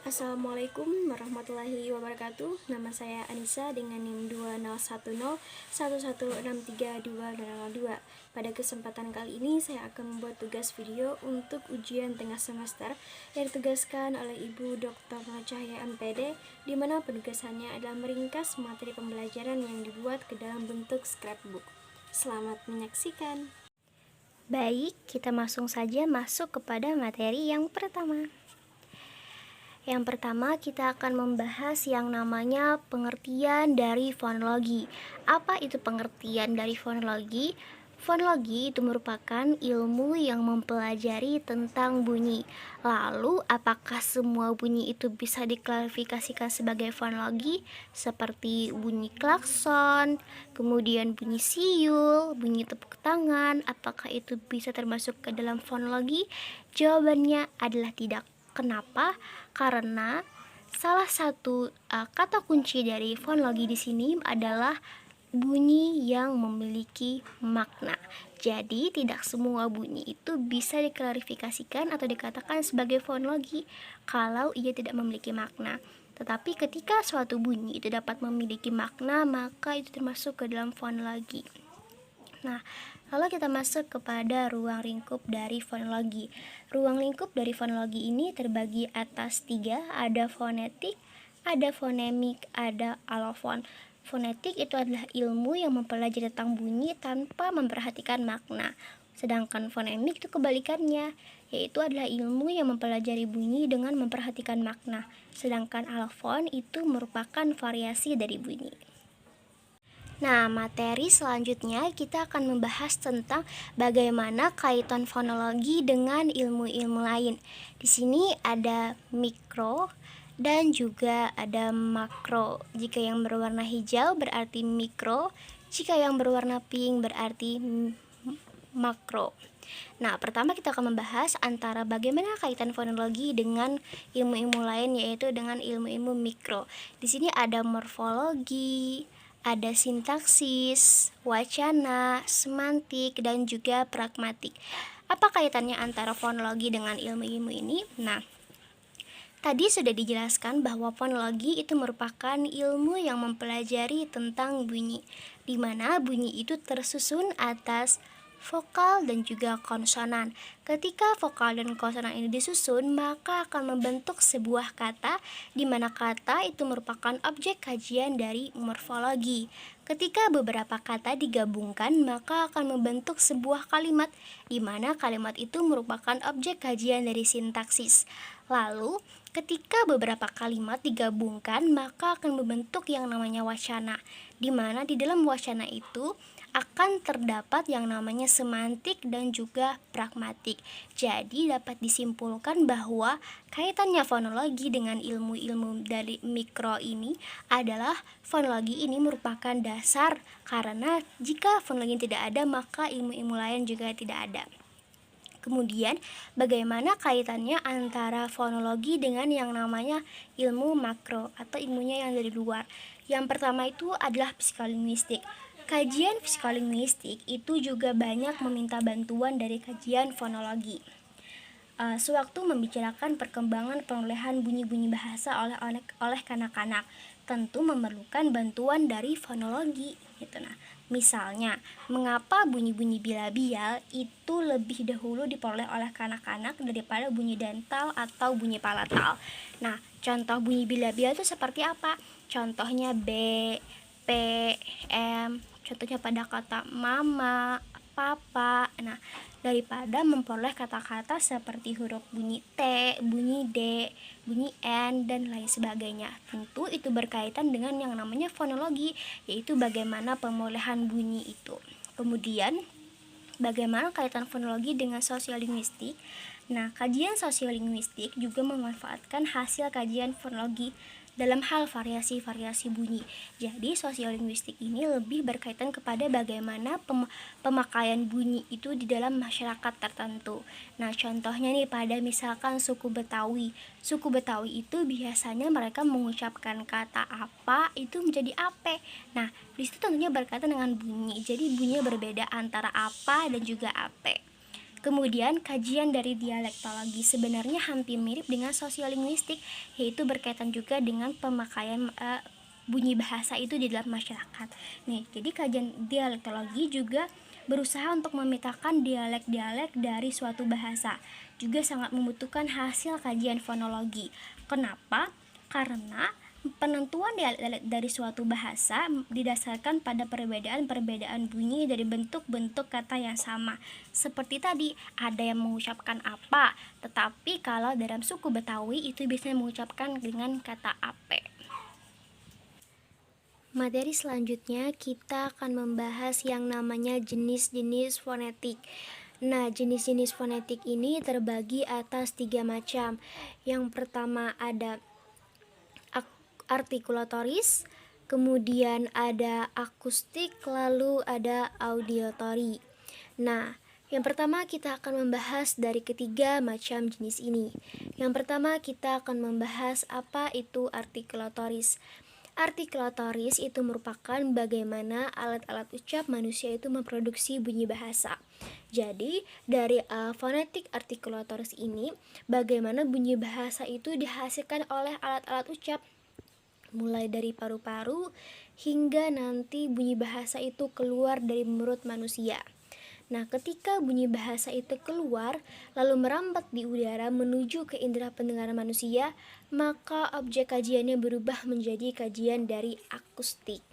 Assalamualaikum warahmatullahi wabarakatuh. Nama saya Anissa dengan NIM 201011632202. Pada kesempatan kali ini saya akan membuat tugas video untuk ujian tengah semester yang ditugaskan oleh Ibu Dr. Nur Cahya MPD, di mana penugasannya adalah meringkas materi pembelajaran yang dibuat ke dalam bentuk scrapbook. Selamat menyaksikan. Baik, kita langsung saja masuk kepada materi yang pertama. Yang pertama, kita akan membahas yang namanya pengertian dari fonologi. Apa itu pengertian dari fonologi? Fonologi itu merupakan ilmu yang mempelajari tentang bunyi. Lalu, apakah semua bunyi itu bisa diklasifikasikan sebagai fonologi? Seperti bunyi klakson, kemudian bunyi siul, bunyi tepuk tangan. Apakah itu bisa termasuk ke dalam fonologi? Jawabannya adalah tidak. Kenapa? Karena salah satu kata kunci dari fonologi di sini adalah bunyi yang memiliki makna. Jadi tidak semua bunyi itu bisa diklarifikasikan atau dikatakan sebagai fonologi kalau ia tidak memiliki makna. Tetapi ketika suatu bunyi itu dapat memiliki makna, maka itu termasuk ke dalam fonologi. Nah, lalu kita masuk kepada ruang lingkup dari fonologi. Ruang lingkup dari fonologi ini terbagi atas 3, ada fonetik, ada fonemik, ada alofon. Fonetik itu adalah ilmu yang mempelajari tentang bunyi tanpa memperhatikan makna. Sedangkan fonemik itu kebalikannya, yaitu adalah ilmu yang mempelajari bunyi dengan memperhatikan makna. Sedangkan alofon itu merupakan variasi dari bunyi. Nah, materi selanjutnya kita akan membahas tentang bagaimana kaitan fonologi dengan ilmu-ilmu lain. Di sini ada mikro dan juga ada makro. Jika yang berwarna hijau berarti mikro, jika yang berwarna pink berarti makro. Nah, pertama kita akan membahas antara bagaimana kaitan fonologi dengan ilmu-ilmu lain, yaitu dengan ilmu-ilmu mikro. Di sini ada morfologi, ada sintaksis, wacana, semantik, dan juga pragmatik. Apa kaitannya antara fonologi dengan ilmu-ilmu ini? Nah, tadi sudah dijelaskan bahwa fonologi itu merupakan ilmu yang mempelajari tentang bunyi, di mana bunyi itu tersusun atas vokal dan juga konsonan. Ketika vokal dan konsonan ini disusun, maka akan membentuk sebuah kata, di mana kata itu merupakan objek kajian dari morfologi. Ketika beberapa kata digabungkan, maka akan membentuk sebuah kalimat, di mana kalimat itu merupakan objek kajian dari sintaksis. Lalu, ketika beberapa kalimat digabungkan, maka akan membentuk yang namanya wacana, di mana di dalam wacana itu akan terdapat yang namanya semantik dan juga pragmatik. Jadi dapat disimpulkan bahwa kaitannya fonologi dengan ilmu-ilmu dari mikro ini adalah fonologi ini merupakan dasar, karena jika fonologi tidak ada maka ilmu-ilmu lain juga tidak ada. Kemudian bagaimana kaitannya antara fonologi dengan yang namanya ilmu makro atau ilmunya yang dari luar. Yang pertama itu adalah psikolinguistik. Kajian psikolinguistik itu juga banyak meminta bantuan dari kajian fonologi. Sewaktu membicarakan perkembangan perolehan bunyi-bunyi bahasa oleh kanak-kanak, tentu memerlukan bantuan dari fonologi gitu. Nah, misalnya, mengapa bunyi-bunyi bilabial itu lebih dahulu diperoleh oleh kanak-kanak daripada bunyi dental atau bunyi palatal? Nah, contoh bunyi bilabial itu seperti apa? Contohnya B, P, M, contohnya pada kata mama, papa. Nah, daripada memperoleh kata-kata seperti huruf bunyi T, bunyi D, bunyi N, dan lain sebagainya. Tentu itu berkaitan dengan yang namanya fonologi, yaitu bagaimana pemolehan bunyi itu. Kemudian, bagaimana kaitan fonologi dengan sosiolinguistik? Nah, kajian sosiolinguistik juga memanfaatkan hasil kajian fonologi dalam hal variasi-variasi bunyi. Jadi sosiolinguistik ini lebih berkaitan kepada bagaimana pemakaian bunyi itu di dalam masyarakat tertentu. Nah, contohnya nih pada misalkan suku Betawi. Suku Betawi itu biasanya mereka mengucapkan kata apa itu menjadi ape. Nah, disitu tentunya berkaitan dengan bunyi. Jadi bunyinya berbeda antara apa dan juga ape. Kemudian kajian dari dialektologi sebenarnya hampir mirip dengan sosiolinguistik, yaitu berkaitan juga dengan pemakaian bunyi bahasa itu di dalam masyarakat. Nih, jadi kajian dialektologi juga berusaha untuk memetakan dialek-dialek dari suatu bahasa. Juga sangat membutuhkan hasil kajian fonologi. Kenapa? Karena penentuan dialek dari suatu bahasa didasarkan pada perbedaan-perbedaan bunyi dari bentuk-bentuk kata yang sama. Seperti tadi, ada yang mengucapkan apa, tetapi kalau dalam suku Betawi itu biasanya mengucapkan dengan kata ape. Materi selanjutnya kita akan membahas yang namanya jenis-jenis fonetik. Nah, jenis-jenis fonetik ini terbagi atas 3 macam. Yang pertama ada artikulatoris, kemudian ada akustik, lalu ada audiotori. Nah, yang pertama kita akan membahas dari ketiga macam jenis ini. Yang pertama kita akan membahas apa itu artikulatoris. Artikulatoris itu merupakan bagaimana alat-alat ucap manusia itu memproduksi bunyi bahasa. Jadi, dari fonetik artikulatoris ini, bagaimana bunyi bahasa itu dihasilkan oleh alat-alat ucap, mulai dari paru-paru hingga nanti bunyi bahasa itu keluar dari mulut manusia. Nah, ketika bunyi bahasa itu keluar lalu merambat di udara menuju ke indera pendengaran manusia, maka objek kajiannya berubah menjadi kajian dari akustik.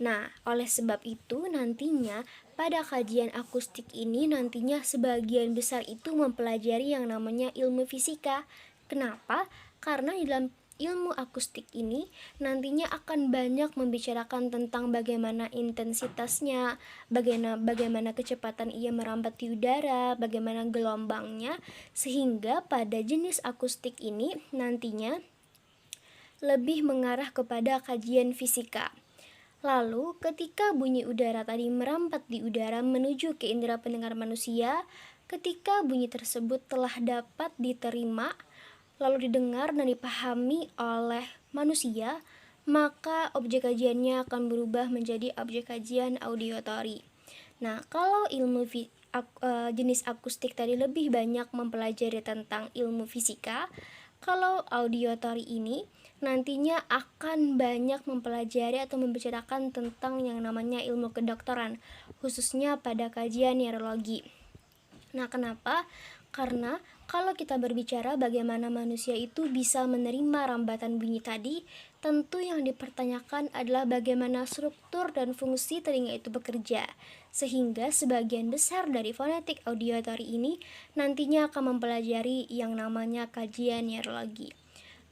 Nah, oleh sebab itu nantinya pada kajian akustik ini nantinya sebagian besar itu mempelajari yang namanya ilmu fisika. Kenapa? Karena di dalam ilmu akustik ini nantinya akan banyak membicarakan tentang bagaimana intensitasnya, bagaimana kecepatan ia merambat di udara, bagaimana gelombangnya, sehingga pada jenis akustik ini nantinya lebih mengarah kepada kajian fisika. Lalu, ketika bunyi udara tadi merambat di udara menuju ke indera pendengar manusia, ketika bunyi tersebut telah dapat diterima lalu didengar dan dipahami oleh manusia, maka objek kajiannya akan berubah menjadi objek kajian audiotori. Nah, kalau jenis akustik tadi lebih banyak mempelajari tentang ilmu fisika, kalau audiotori ini nantinya akan banyak mempelajari atau membicarakan tentang yang namanya ilmu kedokteran, khususnya pada kajian neurologi. Nah, kenapa? Karena kalau kita berbicara bagaimana manusia itu bisa menerima rambatan bunyi tadi, tentu yang dipertanyakan adalah bagaimana struktur dan fungsi telinga itu bekerja. Sehingga sebagian besar dari fonetik audiotori ini nantinya akan mempelajari yang namanya kajian neurologi.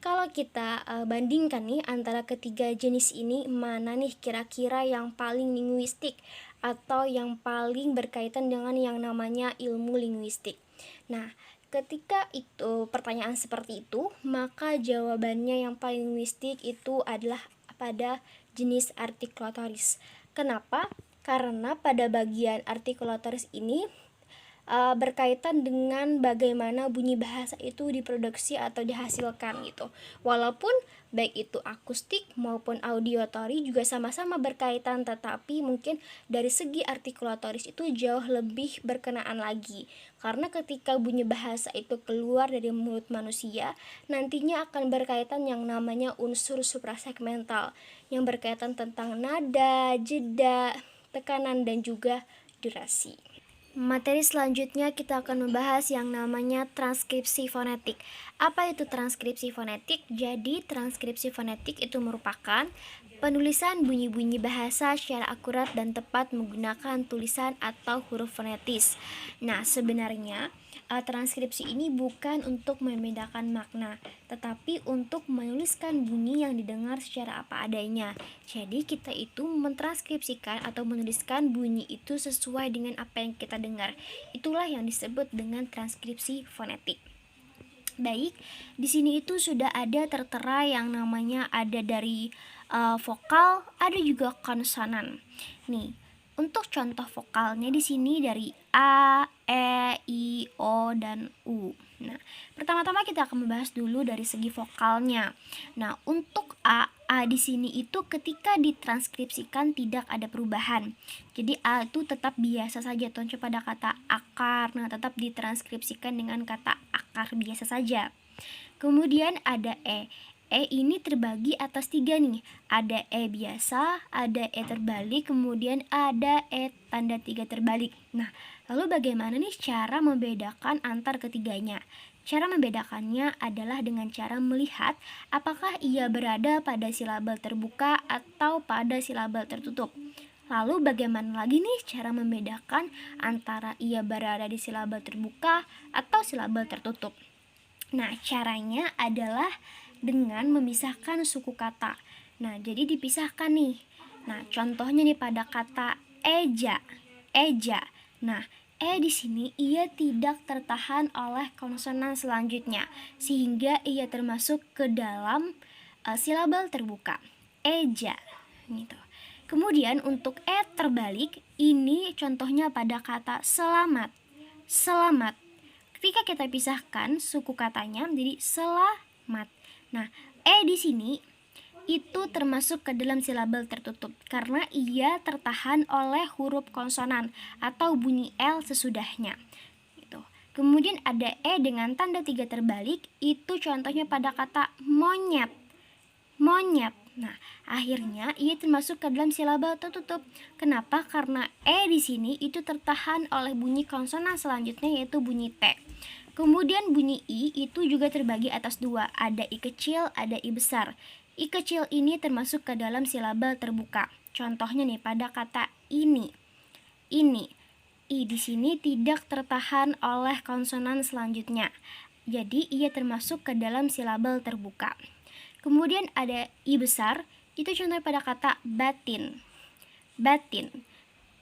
Kalau kita bandingkan nih antara ketiga jenis ini, mana nih kira-kira yang paling linguistik atau yang paling berkaitan dengan yang namanya ilmu linguistik? Nah, ketika itu pertanyaan seperti itu, maka jawabannya yang paling linguistik itu adalah pada jenis artikulatoris. Kenapa? Karena pada bagian artikulatoris ini berkaitan dengan bagaimana bunyi bahasa itu diproduksi atau dihasilkan gitu. Walaupun baik itu akustik maupun audiotori juga sama-sama berkaitan, tetapi mungkin dari segi artikulatoris itu jauh lebih berkenaan lagi. Karena ketika bunyi bahasa itu keluar dari mulut manusia, nantinya akan berkaitan yang namanya unsur suprasegmental yang berkaitan tentang nada, jeda, tekanan dan juga durasi. Materi selanjutnya kita akan membahas yang namanya transkripsi fonetik. Apa itu transkripsi fonetik? Jadi transkripsi fonetik itu merupakan penulisan bunyi-bunyi bahasa secara akurat dan tepat menggunakan tulisan atau huruf fonetis. Nah, sebenarnya transkripsi ini bukan untuk membedakan makna, tetapi untuk menuliskan bunyi yang didengar secara apa adanya. Jadi kita itu mentranskripsikan atau menuliskan bunyi itu sesuai dengan apa yang kita dengar. Itulah yang disebut dengan transkripsi fonetik. Baik, di sini itu sudah ada tertera yang namanya ada dari vokal, ada juga konsonan. Nih, untuk contoh vokalnya di sini dari A, E, I, O, dan U. Nah, pertama-tama kita akan membahas dulu dari segi vokalnya. Nah, untuk A di sini itu ketika ditranskripsikan tidak ada perubahan. Jadi A itu tetap biasa saja, contoh pada kata akar. Nah, tetap ditranskripsikan dengan kata akar biasa saja. Kemudian ada E. E ini terbagi atas 3 nih. Ada E biasa, ada E terbalik, kemudian ada E tanda 3 terbalik. Nah, lalu bagaimana nih cara membedakan antar ketiganya? Cara membedakannya adalah dengan cara melihat apakah ia berada pada silabel terbuka atau pada silabel tertutup. Lalu bagaimana lagi nih cara membedakan antara ia berada di silabel terbuka atau silabel tertutup? Nah, caranya adalah dengan memisahkan suku kata. Nah, jadi dipisahkan nih. Nah, contohnya nih pada kata eja, eja. Nah, E di sini ia tidak tertahan oleh konsonan selanjutnya, sehingga ia termasuk ke dalam silabel terbuka. Eja, gitu. Kemudian untuk E terbalik, ini contohnya pada kata selamat, selamat. Ketika kita pisahkan suku katanya jadi selamat. Nah, E di sini itu termasuk ke dalam silabel tertutup karena ia tertahan oleh huruf konsonan atau bunyi L sesudahnya. Gitu. Kemudian ada E dengan tanda 3 terbalik, itu contohnya pada kata monyet. Monyet. Nah, akhirnya ia termasuk ke dalam silabel tertutup. Kenapa? Karena E di sini itu tertahan oleh bunyi konsonan selanjutnya yaitu bunyi T. Kemudian bunyi I itu juga terbagi atas 2, ada I kecil, ada I besar. I kecil ini termasuk ke dalam silabel terbuka. Contohnya nih pada kata ini. Ini. I di sini tidak tertahan oleh konsonan selanjutnya. Jadi ia termasuk ke dalam silabel terbuka. Kemudian ada I besar, itu contohnya pada kata batin. Batin.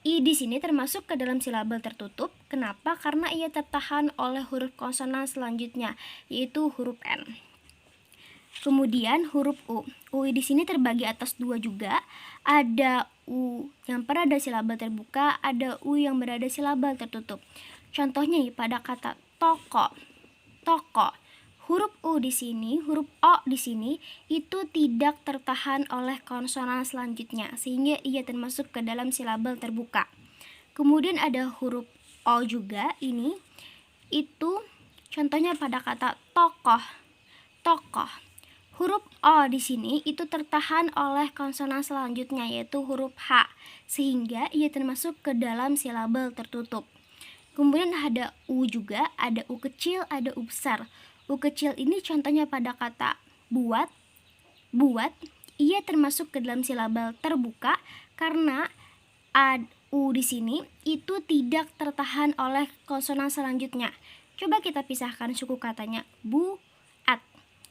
I di sini termasuk ke dalam silabel tertutup. Kenapa? Karena ia tertahan oleh huruf konsonan selanjutnya, yaitu huruf N. Kemudian huruf U. U di sini terbagi atas 2 juga. Ada U yang berada silabel terbuka, ada U yang berada silabel tertutup. Contohnya nih pada kata toko. Toko. Huruf U di sini, huruf O di sini itu tidak tertahan oleh konsonan selanjutnya sehingga ia termasuk ke dalam silabel terbuka. Kemudian ada huruf O juga ini itu contohnya pada kata tokoh. Tokoh. Huruf O di sini itu tertahan oleh konsonan selanjutnya yaitu huruf H sehingga ia termasuk ke dalam silabel tertutup. Kemudian ada U juga, ada U kecil, ada U besar. U kecil ini contohnya pada kata buat. Buat, ia termasuk ke dalam silabel terbuka karena U di sini itu tidak tertahan oleh konsonan selanjutnya. Coba kita pisahkan suku katanya buat.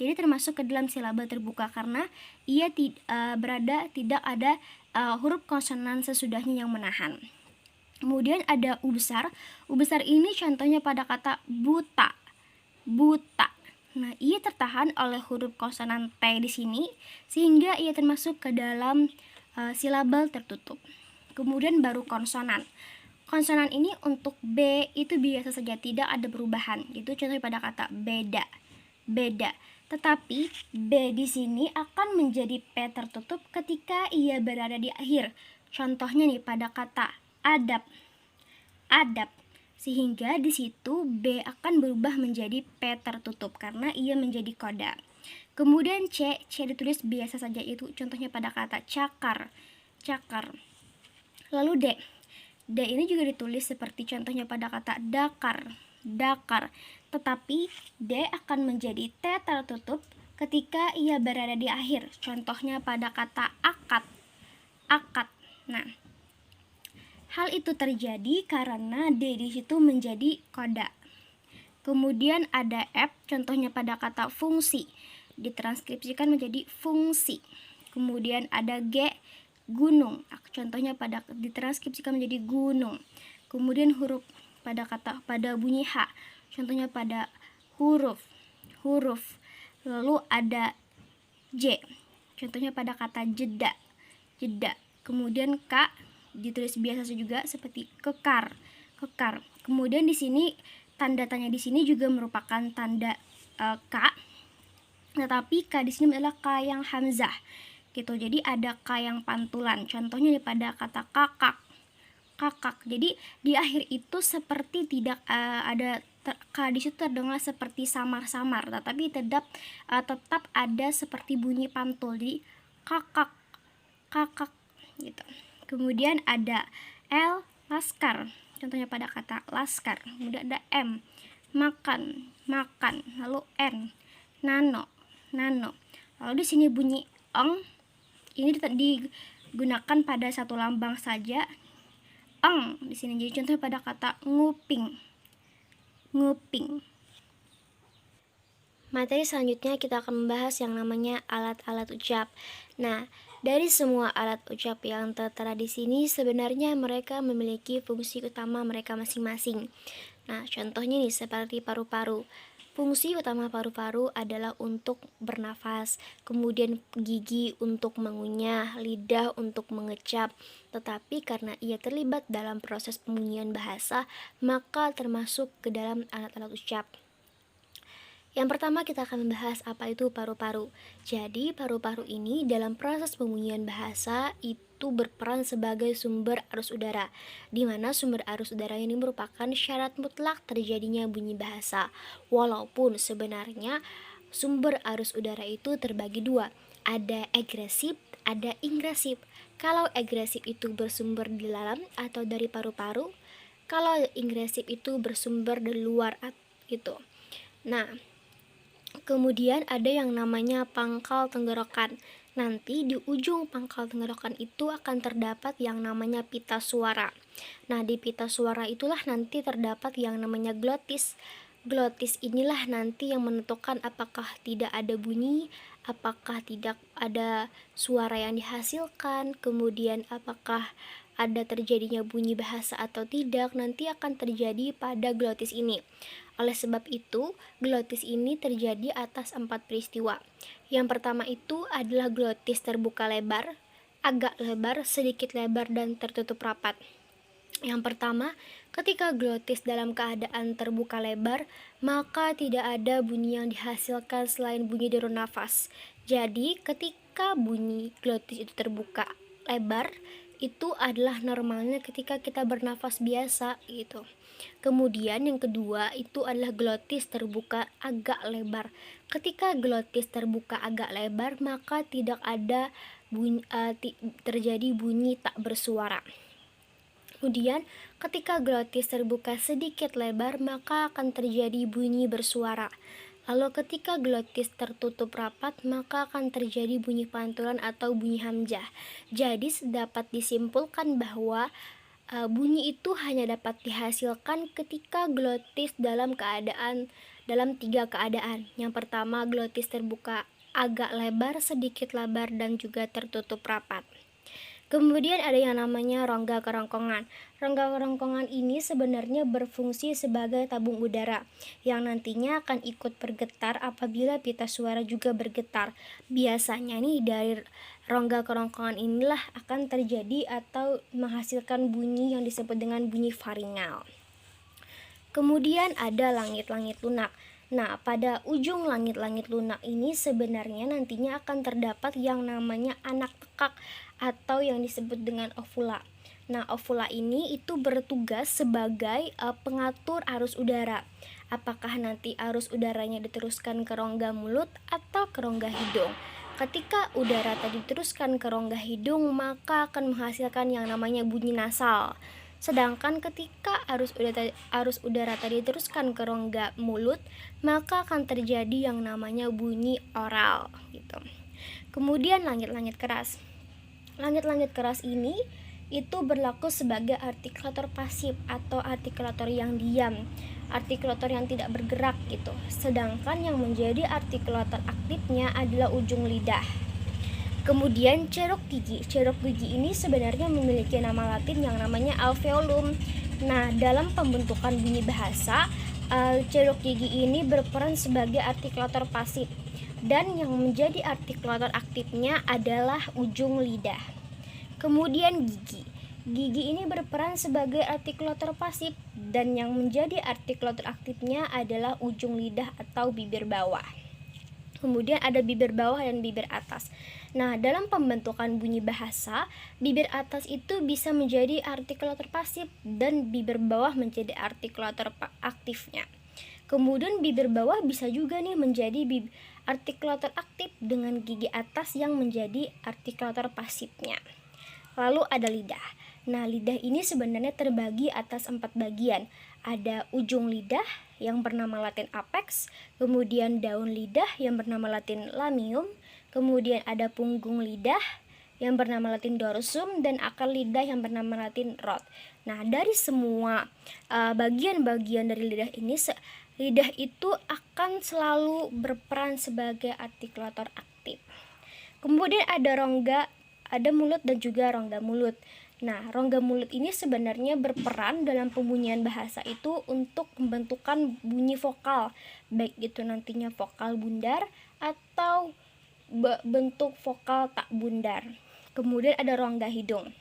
Jadi termasuk ke dalam silabel terbuka karena ia tidak ada huruf konsonan sesudahnya yang menahan. Kemudian ada U besar. U besar ini contohnya pada kata buta. Buta. Nah, ia tertahan oleh huruf konsonan T di sini sehingga ia termasuk ke dalam silabel tertutup. Kemudian baru konsonan. Konsonan ini untuk B itu biasa saja, tidak ada perubahan. Itu contohnya pada kata beda. Beda. Tetapi B di sini akan menjadi P tertutup ketika ia berada di akhir. Contohnya nih pada kata adab. Adab. Sehingga di situ B akan berubah menjadi P tertutup karena ia menjadi koda. Kemudian C ditulis biasa saja, itu contohnya pada kata cakar. Cakar. Lalu D. D ini juga ditulis seperti contohnya pada kata dakar. Dakar. Tetapi D akan menjadi T tertutup ketika ia berada di akhir. Contohnya pada kata akad. Akad. Nah, hal itu terjadi karena D di situ menjadi koda. Kemudian ada F, contohnya pada kata fungsi. Ditranskripsikan menjadi fungsi. Kemudian ada G, gunung. Contohnya ditranskripsikan menjadi gunung. Kemudian huruf pada bunyi H. Contohnya pada huruf. Lalu ada J. Contohnya pada kata jeda. Jeda. Kemudian K ditulis biasa juga seperti kekar. Kemudian di sini tanda tanya di sini juga merupakan tanda K, tetapi K di sini adalah K yang hamzah gitu. Jadi ada K yang pantulan. Contohnya pada kata kakak, kakak. Jadi di akhir itu seperti tidak ada K di situ terdengar seperti samar-samar, tetapi tetap ada seperti bunyi pantul. Jadi kakak, kakak gitu. Kemudian ada L, laskar. Contohnya pada kata laskar. Kemudian ada M, makan, makan. Lalu N, nano, nano. Lalu di sini bunyi eng, ini digunakan pada satu lambang saja. Eng di sini. Jadi contohnya pada kata nguping, nguping. Materi selanjutnya kita akan membahas yang namanya alat-alat ucap. Nah, dari semua alat ucap yang tertera di sini sebenarnya mereka memiliki fungsi utama mereka masing-masing. Nah, contohnya nih seperti paru-paru. Fungsi utama paru-paru adalah untuk bernafas, kemudian gigi untuk mengunyah, lidah untuk mengecap. Tetapi karena ia terlibat dalam proses pembunyian bahasa, maka termasuk ke dalam alat-alat ucap. Yang pertama kita akan membahas apa itu paru-paru. Jadi paru-paru ini dalam proses pembunyian bahasa itu berperan sebagai sumber arus udara, di mana sumber arus udara ini merupakan syarat mutlak terjadinya bunyi bahasa. Walaupun sebenarnya sumber arus udara itu terbagi dua, ada agresif, ada ingresif. Kalau agresif itu bersumber di dalam atau dari paru-paru, kalau ingresif itu bersumber dari luar gitu. Nah, kemudian ada yang namanya pangkal tenggorokan. Nanti di ujung pangkal tenggorokan itu akan terdapat yang namanya pita suara. Nah, di pita suara itulah nanti terdapat yang namanya glotis. Glotis inilah nanti yang menentukan apakah tidak ada bunyi, apakah tidak ada suara yang dihasilkan, kemudian apakah ada terjadinya bunyi bahasa atau tidak, nanti akan terjadi pada glotis ini. Oleh sebab itu, glotis ini terjadi atas 4 peristiwa. Yang pertama itu adalah glotis terbuka lebar, agak lebar, sedikit lebar, dan tertutup rapat. Yang pertama, ketika glotis dalam keadaan terbuka lebar, maka tidak ada bunyi yang dihasilkan selain bunyi deru nafas. Jadi, ketika bunyi glotis itu terbuka lebar, itu adalah normalnya ketika kita bernafas biasa gitu. Kemudian yang kedua itu adalah glotis terbuka agak lebar. Ketika glotis terbuka agak lebar, maka tidak ada terjadi bunyi tak bersuara. Kemudian ketika glotis terbuka sedikit lebar, maka akan terjadi bunyi bersuara. Lalu ketika glotis tertutup rapat, maka akan terjadi bunyi pantulan atau bunyi hamzah. Jadi dapat disimpulkan bahwa bunyi itu hanya dapat dihasilkan ketika glotis dalam 3 keadaan. Yang pertama, glotis terbuka agak lebar, sedikit lebar, dan juga tertutup rapat. Kemudian ada yang namanya rongga kerongkongan. Rongga kerongkongan ini sebenarnya berfungsi sebagai tabung udara yang nantinya akan ikut bergetar apabila pita suara juga bergetar. Biasanya nih dari rongga kerongkongan inilah akan terjadi atau menghasilkan bunyi yang disebut dengan bunyi faringal. Kemudian ada langit-langit lunak. Nah, pada ujung langit-langit lunak ini sebenarnya nantinya akan terdapat yang namanya anak tekak atau yang disebut dengan ovula. Nah, ovula ini itu bertugas sebagai pengatur arus udara. Apakah nanti arus udaranya diteruskan ke rongga mulut atau ke rongga hidung? Ketika udara tadi diteruskan ke rongga hidung, maka akan menghasilkan yang namanya bunyi nasal. Sedangkan ketika arus udara tadi diteruskan ke rongga mulut, maka akan terjadi yang namanya bunyi oral gitu. Kemudian langit-langit keras. Langit-langit keras ini itu berlaku sebagai artikulator pasif atau artikulator yang diam, artikulator yang tidak bergerak gitu. Sedangkan yang menjadi artikulator aktifnya adalah ujung lidah. Kemudian ceruk gigi. Ceruk gigi ini sebenarnya memiliki nama latin yang namanya alveolum. Nah, dalam pembentukan bunyi bahasa, ceruk gigi ini berperan sebagai artikulator pasif. Dan yang menjadi artikulator aktifnya adalah ujung lidah. Kemudian gigi. Gigi ini berperan sebagai artikulator pasif dan yang menjadi artikulator aktifnya adalah ujung lidah atau bibir bawah. Kemudian ada bibir bawah dan bibir atas. Nah, dalam pembentukan bunyi bahasa, bibir atas itu bisa menjadi artikulator pasif dan bibir bawah menjadi artikulator aktifnya. Kemudian bibir bawah bisa juga nih menjadi artikulator aktif dengan gigi atas yang menjadi artikulator pasifnya. Lalu ada lidah. Nah, lidah ini sebenarnya terbagi atas 4 bagian. Ada ujung lidah yang bernama latin apex, kemudian daun lidah yang bernama latin lamium, kemudian ada punggung lidah yang bernama latin dorsum, dan akar lidah yang bernama latin rod. Nah, dari semua bagian-bagian dari lidah ini, lidah itu akan selalu berperan sebagai artikulator aktif. Kemudian ada rongga, ada mulut dan juga rongga mulut. Nah, rongga mulut ini sebenarnya berperan dalam pembunyian bahasa itu untuk pembentukan bunyi vokal, baik itu nantinya vokal bundar atau bentuk vokal tak bundar. Kemudian ada rongga hidung.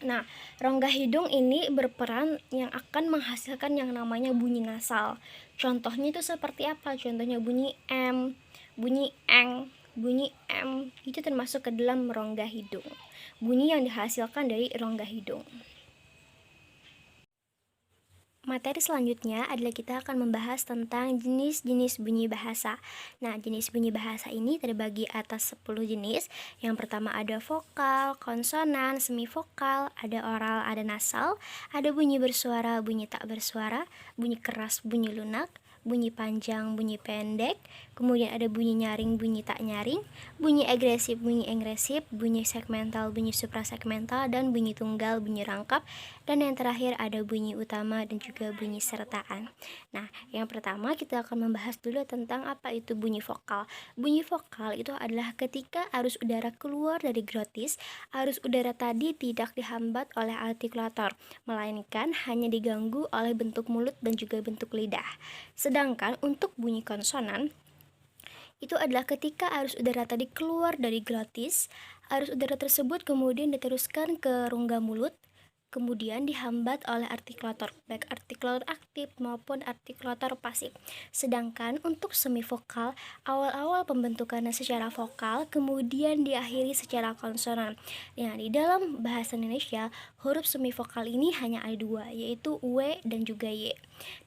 Nah, rongga hidung ini berperan yang akan menghasilkan yang namanya bunyi nasal. Contohnya itu seperti apa? Contohnya bunyi M, bunyi eng, bunyi M, itu termasuk ke dalam rongga hidung. Bunyi yang dihasilkan dari rongga hidung. Materi selanjutnya adalah kita akan membahas tentang jenis-jenis bunyi bahasa. Nah, jenis bunyi bahasa ini terbagi atas 10 jenis. Yang pertama ada vokal, konsonan, semivokal, ada oral, ada nasal, ada bunyi bersuara, bunyi tak bersuara, bunyi keras, bunyi lunak, bunyi panjang, bunyi pendek, kemudian ada bunyi nyaring, bunyi tak nyaring, bunyi agresif, bunyi engresif, bunyi segmental, bunyi suprasegmental, dan bunyi tunggal, bunyi rangkap, dan yang terakhir ada bunyi utama dan juga bunyi sertaan. Nah, yang pertama kita akan membahas dulu tentang apa itu bunyi vokal. Bunyi vokal itu adalah ketika arus udara keluar dari glotis, arus udara tadi tidak dihambat oleh artikulator, melainkan hanya diganggu oleh bentuk mulut dan juga bentuk lidah. Sedangkan untuk bunyi konsonan itu adalah ketika arus udara tadi keluar dari glotis, arus udara tersebut kemudian diteruskan ke rongga mulut, kemudian dihambat oleh artikulator, baik artikulator aktif maupun artikulator pasif. Sedangkan untuk semivokal, awal-awal pembentukannya secara vokal, kemudian diakhiri secara konsonan. Nah, di dalam bahasa Indonesia, huruf semivokal ini hanya ada 2, yaitu W dan juga Y.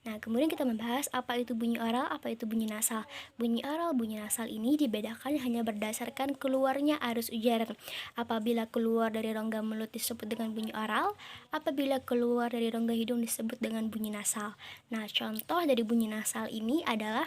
Nah, kemudian kita membahas apa itu bunyi oral, apa itu bunyi nasal. Bunyi oral, bunyi nasal ini dibedakan hanya berdasarkan keluarnya arus udara. Apabila keluar dari rongga mulut disebut dengan bunyi oral, apabila keluar dari rongga hidung disebut dengan bunyi nasal. Nah, contoh dari bunyi nasal ini adalah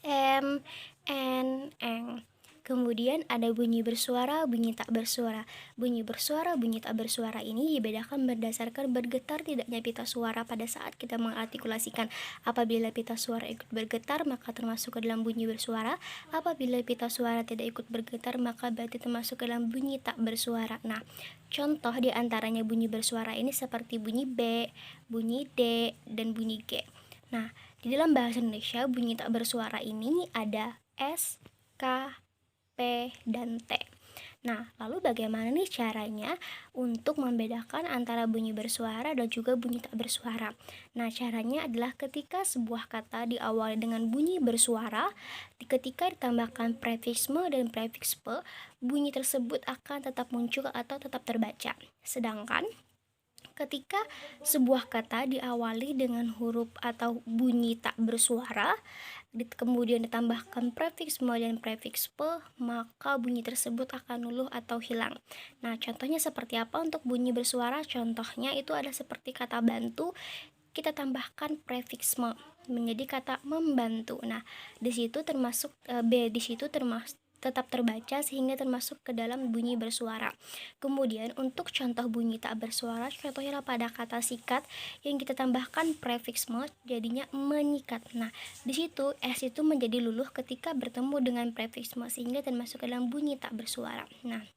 M, N, eng. Kemudian ada bunyi bersuara, bunyi tak bersuara. Bunyi bersuara, bunyi tak bersuara ini dibedakan berdasarkan bergetar tidaknya pita suara pada saat kita mengartikulasikan. Apabila pita suara ikut bergetar, maka termasuk ke dalam bunyi bersuara. Apabila pita suara tidak ikut bergetar, maka berarti termasuk ke dalam bunyi tak bersuara. Nah, contoh diantaranya bunyi bersuara ini seperti bunyi B, bunyi D, dan bunyi G. Nah, di dalam bahasa Indonesia, bunyi tak bersuara ini ada S, K, P, dan T. Nah, lalu bagaimana nih caranya untuk membedakan antara bunyi bersuara dan juga bunyi tak bersuara? Nah, caranya adalah ketika sebuah kata diawali dengan bunyi bersuara, ketika ditambahkan prefiks me dan prefiks pe, bunyi tersebut akan tetap muncul atau tetap terbaca. Sedangkan ketika sebuah kata diawali dengan huruf atau bunyi tak bersuara, kemudian ditambahkan prefiks me dan prefiks pe, maka bunyi tersebut akan luluh atau hilang. Nah, contohnya seperti apa untuk bunyi bersuara? Contohnya itu ada seperti kata bantu, kita tambahkan prefiks me menjadi kata membantu. Nah, di situ termasuk di situ termasuk tetap terbaca sehingga termasuk ke dalam bunyi bersuara. Kemudian untuk contoh bunyi tak bersuara, contohnya pada kata sikat yang kita tambahkan prefiks me jadinya menyikat. Nah, di situ S itu menjadi luluh ketika bertemu dengan prefiks me sehingga termasuk ke dalam bunyi tak bersuara. Nah,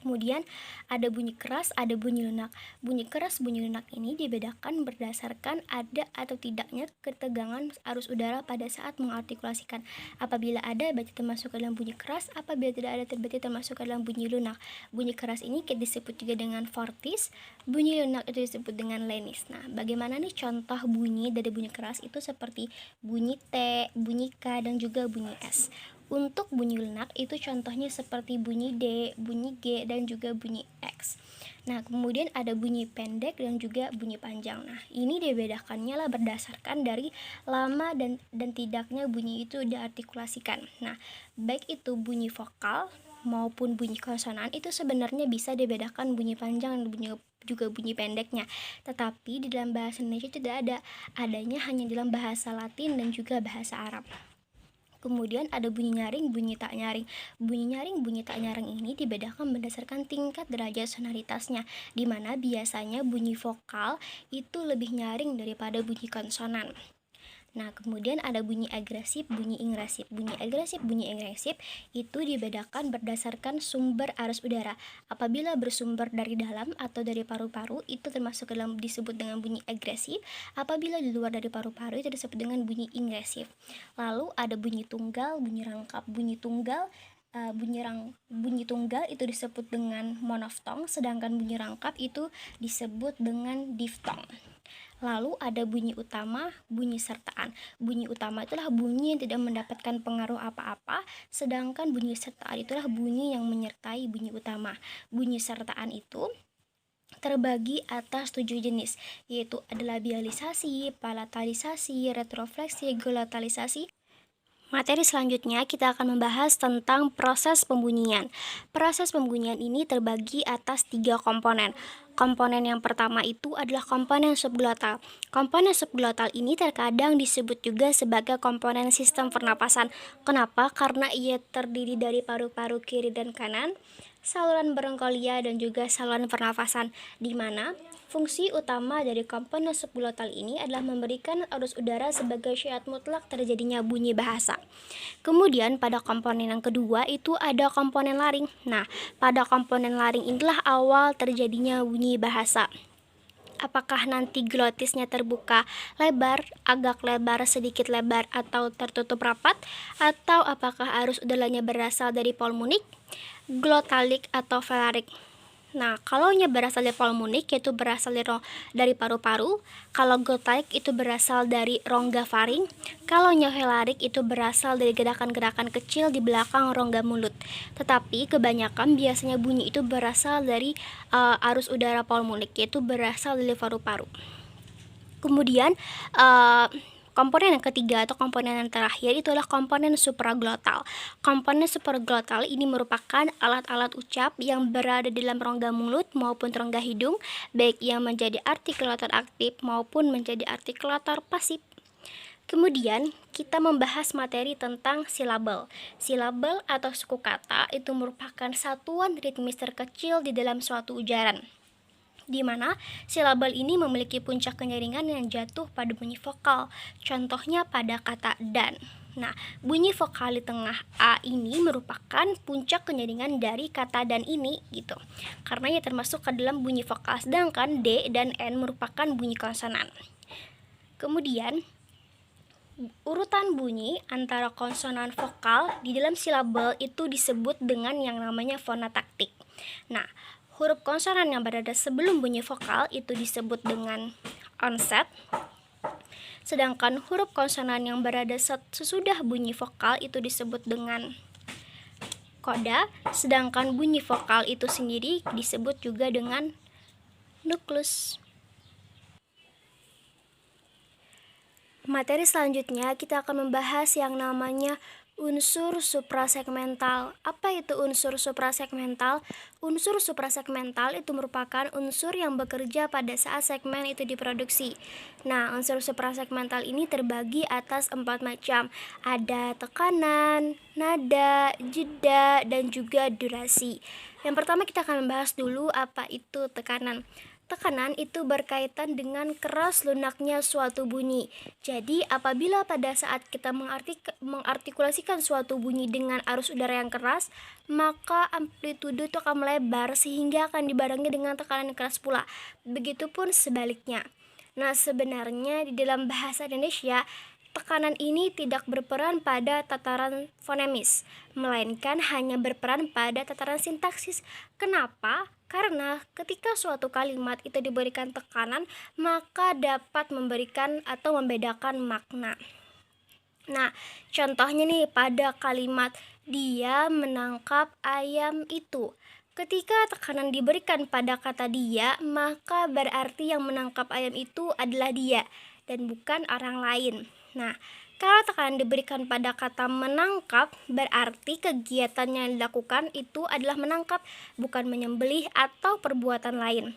Kemudian ada bunyi keras, ada bunyi lunak. Bunyi keras, bunyi lunak ini dibedakan berdasarkan ada atau tidaknya ketegangan arus udara pada saat mengartikulasikan. Apabila ada, berarti termasuk ke dalam bunyi keras. Apabila tidak ada, berarti termasuk ke dalam bunyi lunak. Bunyi keras ini disebut juga dengan fortis. Bunyi lunak itu disebut dengan lenis. Nah, bagaimana nih contoh bunyi dari bunyi keras itu seperti bunyi T, bunyi K, dan juga bunyi S. Untuk bunyi lunak itu contohnya seperti bunyi D, bunyi G, dan juga bunyi X. Nah, kemudian ada bunyi pendek dan juga bunyi panjang. Nah, ini dibedakannya lah berdasarkan dari lama dan tidaknya bunyi itu diartikulasikan. Nah, baik itu bunyi vokal maupun bunyi konsonan itu sebenarnya bisa dibedakan bunyi panjang dan juga bunyi pendeknya. Tetapi di dalam bahasa Indonesia tidak ada. Adanya hanya dalam bahasa Latin dan juga bahasa Arab. Kemudian ada bunyi nyaring, bunyi tak nyaring. Bunyi nyaring, bunyi tak nyaring ini dibedakan berdasarkan tingkat derajat sonoritasnya, di mana biasanya bunyi vokal itu lebih nyaring daripada bunyi konsonan. Nah, kemudian ada bunyi agresif, bunyi ingresif. Bunyi ingresif itu dibedakan berdasarkan sumber arus udara. Apabila bersumber dari dalam atau dari paru-paru, itu termasuk dalam disebut dengan bunyi agresif. Apabila di luar dari paru-paru, itu disebut dengan bunyi ingresif. Lalu ada bunyi tunggal, bunyi rangkap. Bunyi tunggal itu disebut dengan monoftong, sedangkan bunyi rangkap itu disebut dengan diftong. Lalu ada bunyi utama, bunyi sertaan. Bunyi utama itulah bunyi yang tidak mendapatkan pengaruh apa-apa, sedangkan bunyi sertaan itulah bunyi yang menyertai bunyi utama. Bunyi sertaan itu terbagi atas 7 jenis, yaitu ada labialisasi, palatalisasi, retrofleksi, glottalisasi. Materi selanjutnya kita akan membahas tentang proses pembunyian. Proses pembunyian ini terbagi atas 3 komponen. Komponen yang pertama itu adalah komponen subglotal. Komponen subglotal ini terkadang disebut juga sebagai komponen sistem pernapasan. Kenapa? Karena ia terdiri dari paru-paru kiri dan kanan, saluran bronkolia, dan juga saluran pernafasan, di mana fungsi utama dari komponen subglotal ini adalah memberikan arus udara sebagai syarat mutlak terjadinya bunyi bahasa. Kemudian pada komponen yang kedua itu ada komponen laring. Nah, pada komponen laring inilah awal terjadinya bunyi bahasa. Apakah nanti glotisnya terbuka lebar, agak lebar, sedikit lebar, atau tertutup rapat, atau apakah arus udaranya berasal dari pulmonik, glotalik, atau velarik. Nah, kalau berasal dari pulmonik, yaitu berasal dari paru-paru. Kalau glotalik itu berasal dari rongga faring. Kalau velarik itu berasal dari gerakan-gerakan kecil di belakang rongga mulut. Tetapi kebanyakan biasanya bunyi itu berasal dari arus udara pulmonik, yaitu berasal dari paru-paru. Kemudian komponen yang ketiga atau komponen yang terakhir itu adalah komponen supraglotal. Komponen supraglotal ini merupakan alat-alat ucap yang berada di dalam rongga mulut maupun rongga hidung, baik yang menjadi artikulator aktif maupun menjadi artikulator pasif. Kemudian kita membahas materi tentang silabel. Silabel atau suku kata itu merupakan satuan ritmis terkecil di dalam suatu ujaran, di mana silabel ini memiliki puncak kenyaringan yang jatuh pada bunyi vokal. Contohnya pada kata dan. Nah, bunyi vokal di tengah A ini merupakan puncak kenyaringan dari kata dan ini gitu. Karena ia termasuk ke dalam bunyi vokal, sedangkan D dan N merupakan bunyi konsonan. Kemudian urutan bunyi antara konsonan vokal di dalam silabel itu disebut dengan yang namanya fonotaktik. Nah, huruf konsonan yang berada sebelum bunyi vokal itu disebut dengan onset, sedangkan huruf konsonan yang berada sesudah bunyi vokal itu disebut dengan koda, sedangkan bunyi vokal itu sendiri disebut juga dengan nuklus. Materi selanjutnya kita akan membahas yang namanya unsur suprasegmental. Apa itu unsur suprasegmental? Unsur suprasegmental itu merupakan unsur yang bekerja pada saat segmen itu diproduksi. Nah, unsur suprasegmental ini terbagi atas 4 macam. Ada tekanan, nada, jeda, dan juga durasi. Yang pertama kita akan membahas dulu apa itu tekanan. Tekanan itu berkaitan dengan keras lunaknya suatu bunyi. Jadi, apabila pada saat kita mengartikulasikan suatu bunyi dengan arus udara yang keras, maka amplitudo itu akan melebar sehingga akan dibarengi dengan tekanan yang keras pula. Begitupun sebaliknya. Nah, sebenarnya di dalam bahasa Indonesia, tekanan ini tidak berperan pada tataran fonemis, melainkan hanya berperan pada tataran sintaksis. Kenapa? Karena ketika suatu kalimat itu diberikan tekanan, maka dapat memberikan atau membedakan makna. Nah, contohnya nih pada kalimat dia menangkap ayam itu. Ketika tekanan diberikan pada kata dia, maka berarti yang menangkap ayam itu adalah dia dan bukan orang lain. Nah, kalau tekanan diberikan pada kata menangkap, berarti kegiatan yang dilakukan itu adalah menangkap, bukan menyembelih atau perbuatan lain.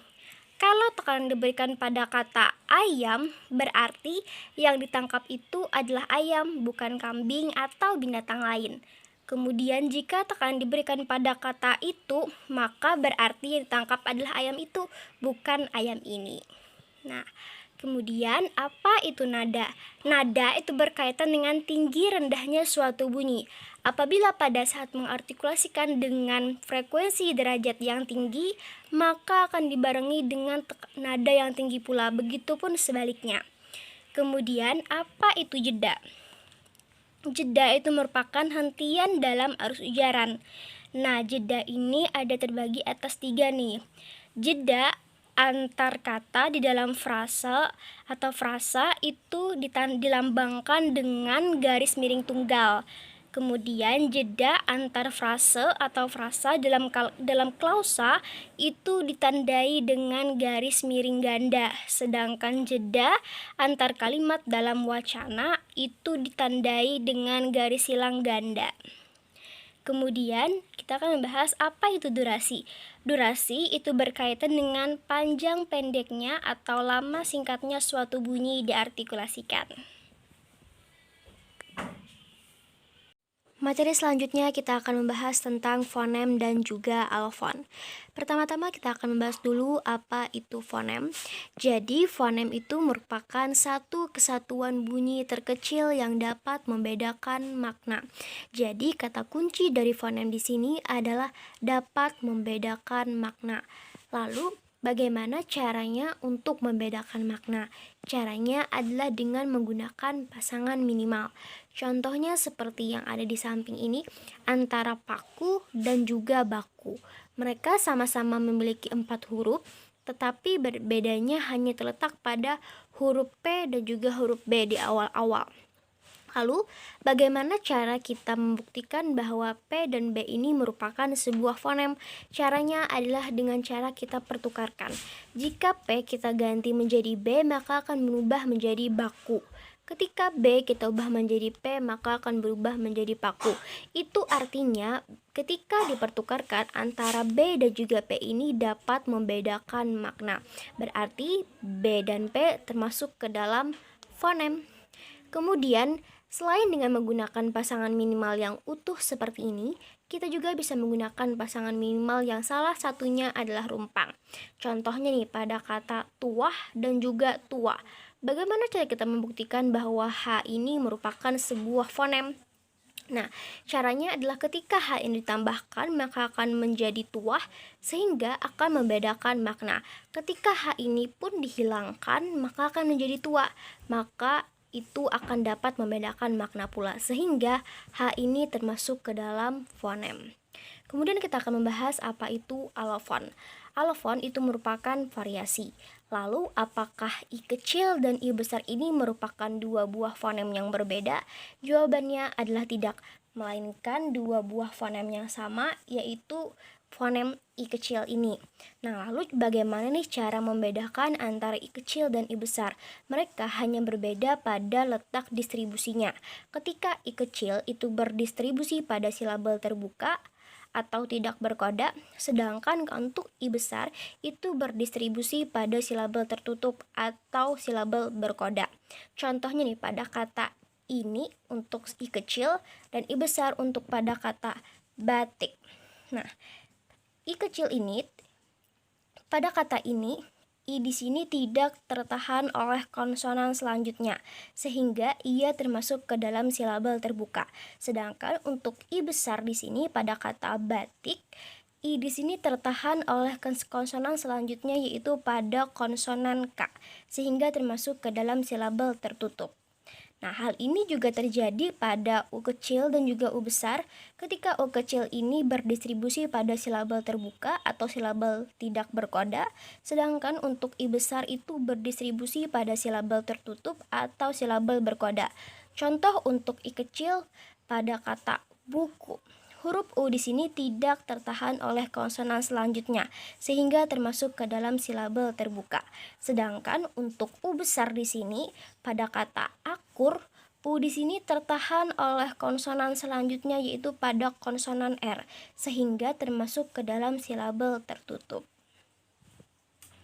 Kalau tekanan diberikan pada kata ayam, berarti yang ditangkap itu adalah ayam, bukan kambing atau binatang lain. Kemudian jika tekanan diberikan pada kata itu, maka berarti yang ditangkap adalah ayam itu, bukan ayam ini. Nah, kemudian apa itu nada? Nada itu berkaitan dengan tinggi rendahnya suatu bunyi. Apabila pada saat mengartikulasikan dengan frekuensi derajat yang tinggi, maka akan dibarengi dengan nada yang tinggi pula. Begitupun sebaliknya. Kemudian apa itu jeda? Jeda itu merupakan hentian dalam arus ujaran. Nah, jeda ini ada terbagi atas 3 nih. Jeda antar kata di dalam frasa atau frasa itu dilambangkan dengan garis miring tunggal. Kemudian jeda antar frase atau frasa dalam klausa itu ditandai dengan garis miring ganda. Sedangkan jeda antar kalimat dalam wacana itu ditandai dengan garis silang ganda. Kemudian kita akan membahas apa itu durasi. Durasi itu berkaitan dengan panjang pendeknya atau lama singkatnya suatu bunyi diartikulasikan. Materi selanjutnya kita akan membahas tentang fonem dan juga alofon. Pertama-tama kita akan membahas dulu apa itu fonem. Jadi fonem itu merupakan satu kesatuan bunyi terkecil yang dapat membedakan makna. Jadi kata kunci dari fonem di sini adalah dapat membedakan makna. Lalu bagaimana caranya untuk membedakan makna? Caranya adalah dengan menggunakan pasangan minimal. Contohnya seperti yang ada di samping ini, antara paku dan juga baku. Mereka sama-sama memiliki 4 huruf, tetapi berbedanya hanya terletak pada huruf P dan juga huruf B di awal-awal. Lalu, bagaimana cara kita membuktikan bahwa P dan B ini merupakan sebuah fonem? Caranya adalah dengan cara kita pertukarkan. Jika P kita ganti menjadi B, maka akan berubah menjadi baku. Ketika B kita ubah menjadi P, maka akan berubah menjadi paku. Itu artinya ketika dipertukarkan antara B dan juga P ini dapat membedakan makna. Berarti B dan P termasuk ke dalam fonem. Kemudian, selain dengan menggunakan pasangan minimal yang utuh seperti ini, kita juga bisa menggunakan pasangan minimal yang salah satunya adalah rumpang. Contohnya nih pada kata tuah dan juga tua. Bagaimana cara kita membuktikan bahwa H ini merupakan sebuah fonem? Nah, caranya adalah ketika H ini ditambahkan maka akan menjadi tuah sehingga akan membedakan makna. Ketika H ini pun dihilangkan maka akan menjadi tua, maka itu akan dapat membedakan makna pula sehingga H ini termasuk ke dalam fonem. Kemudian kita akan membahas apa itu alofon. Alofon itu merupakan variasi. Lalu apakah I kecil dan I besar ini merupakan 2 buah fonem yang berbeda? Jawabannya adalah tidak, melainkan 2 buah fonem yang sama, yaitu fonem I kecil ini. Nah, lalu bagaimana nih cara membedakan antara I kecil dan I besar? Mereka hanya berbeda pada letak distribusinya. Ketika I kecil itu berdistribusi pada silabel terbuka atau tidak berkoda, sedangkan untuk I besar itu berdistribusi pada silabel tertutup atau silabel berkoda. Contohnya nih pada kata ini untuk I kecil dan I besar untuk pada kata batik. Nah, I kecil ini pada kata ini I di sini tidak tertahan oleh konsonan selanjutnya, sehingga ia termasuk ke dalam silabel terbuka. Sedangkan untuk I besar di sini pada kata batik, I di sini tertahan oleh konsonan selanjutnya yaitu pada konsonan K, sehingga termasuk ke dalam silabel tertutup. Nah, hal ini juga terjadi pada U kecil dan juga U besar ketika U kecil ini berdistribusi pada silabel terbuka atau silabel tidak berkoda, sedangkan untuk I besar itu berdistribusi pada silabel tertutup atau silabel berkoda. Contoh untuk I kecil pada kata buku. Huruf U di sini tidak tertahan oleh konsonan selanjutnya, sehingga termasuk ke dalam silabel terbuka. Sedangkan untuk U besar di sini, pada kata akur, U di sini tertahan oleh konsonan selanjutnya yaitu pada konsonan R, sehingga termasuk ke dalam silabel tertutup.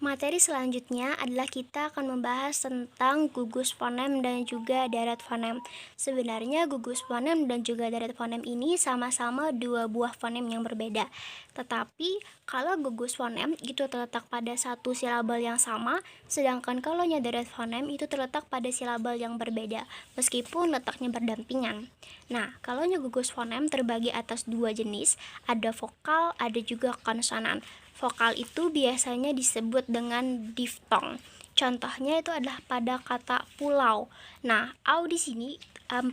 Materi selanjutnya adalah kita akan membahas tentang gugus fonem dan juga deret fonem. Sebenarnya gugus fonem dan juga deret fonem ini sama-sama dua buah fonem yang berbeda. Tetapi kalau gugus fonem itu terletak pada satu silabel yang sama, sedangkan kalau deret fonem itu terletak pada silabel yang berbeda, meskipun letaknya berdampingan. Nah, kalau gugus fonem terbagi atas dua jenis, ada vokal, ada juga konsonan. Vokal itu biasanya disebut dengan diftong. Contohnya itu adalah pada kata pulau. Nah, au di sini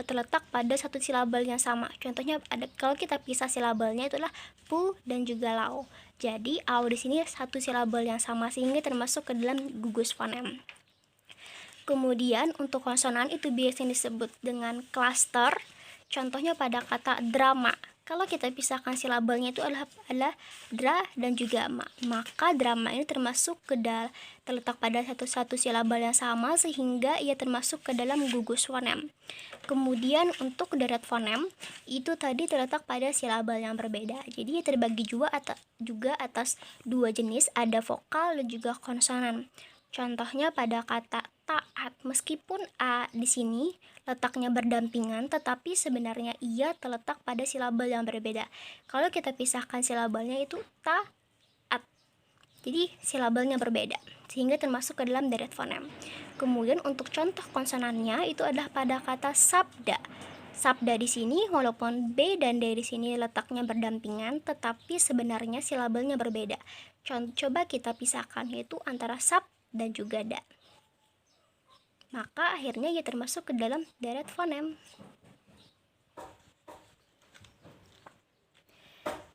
terletak pada satu silabel yang sama. Contohnya ada kalau kita pisah silabelnya itu adalah pu dan juga lau. Jadi au di sini satu silabel yang sama sehingga termasuk ke dalam gugus fonem. Kemudian untuk konsonan itu biasanya disebut dengan klaster. Contohnya pada kata drama. Kalau kita pisahkan silabelnya itu adalah dra dan juga ma. Maka drama ini termasuk terletak pada satu silabel yang sama sehingga ia termasuk ke dalam gugus fonem. Kemudian untuk deret fonem itu tadi terletak pada silabel yang berbeda. Jadi terbagi juga atas dua jenis, ada vokal dan juga konsonan. Contohnya pada kata taat, meskipun a di sini letaknya berdampingan, tetapi sebenarnya ia terletak pada silabel yang berbeda. Kalau kita pisahkan silabelnya itu taat. Jadi silabelnya berbeda, sehingga termasuk ke dalam deret fonem. Kemudian untuk contoh konsonannya itu adalah pada kata sabda. Sabda di sini walaupun B dan D di sini letaknya berdampingan, tetapi sebenarnya silabelnya berbeda. Coba kita pisahkan yaitu antara sab dan juga da. Maka akhirnya ia termasuk ke dalam deret fonem.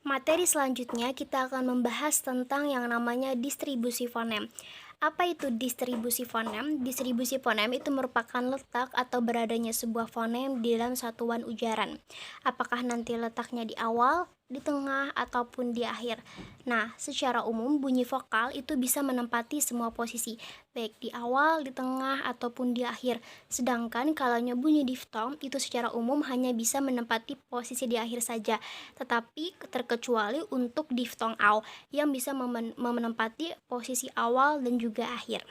Materi selanjutnya kita akan membahas tentang yang namanya distribusi fonem. Apa itu distribusi fonem? Distribusi fonem itu merupakan letak atau beradanya sebuah fonem di dalam satuan ujaran. Apakah nanti letaknya di awal, di tengah, ataupun di akhir. Nah, secara umum bunyi vokal itu bisa menempati semua posisi, baik di awal, di tengah, ataupun di akhir. Sedangkan kalau bunyi diftong itu secara umum hanya bisa menempati posisi di akhir saja, tetapi terkecuali untuk diftong au yang bisa menempati posisi awal dan juga akhir.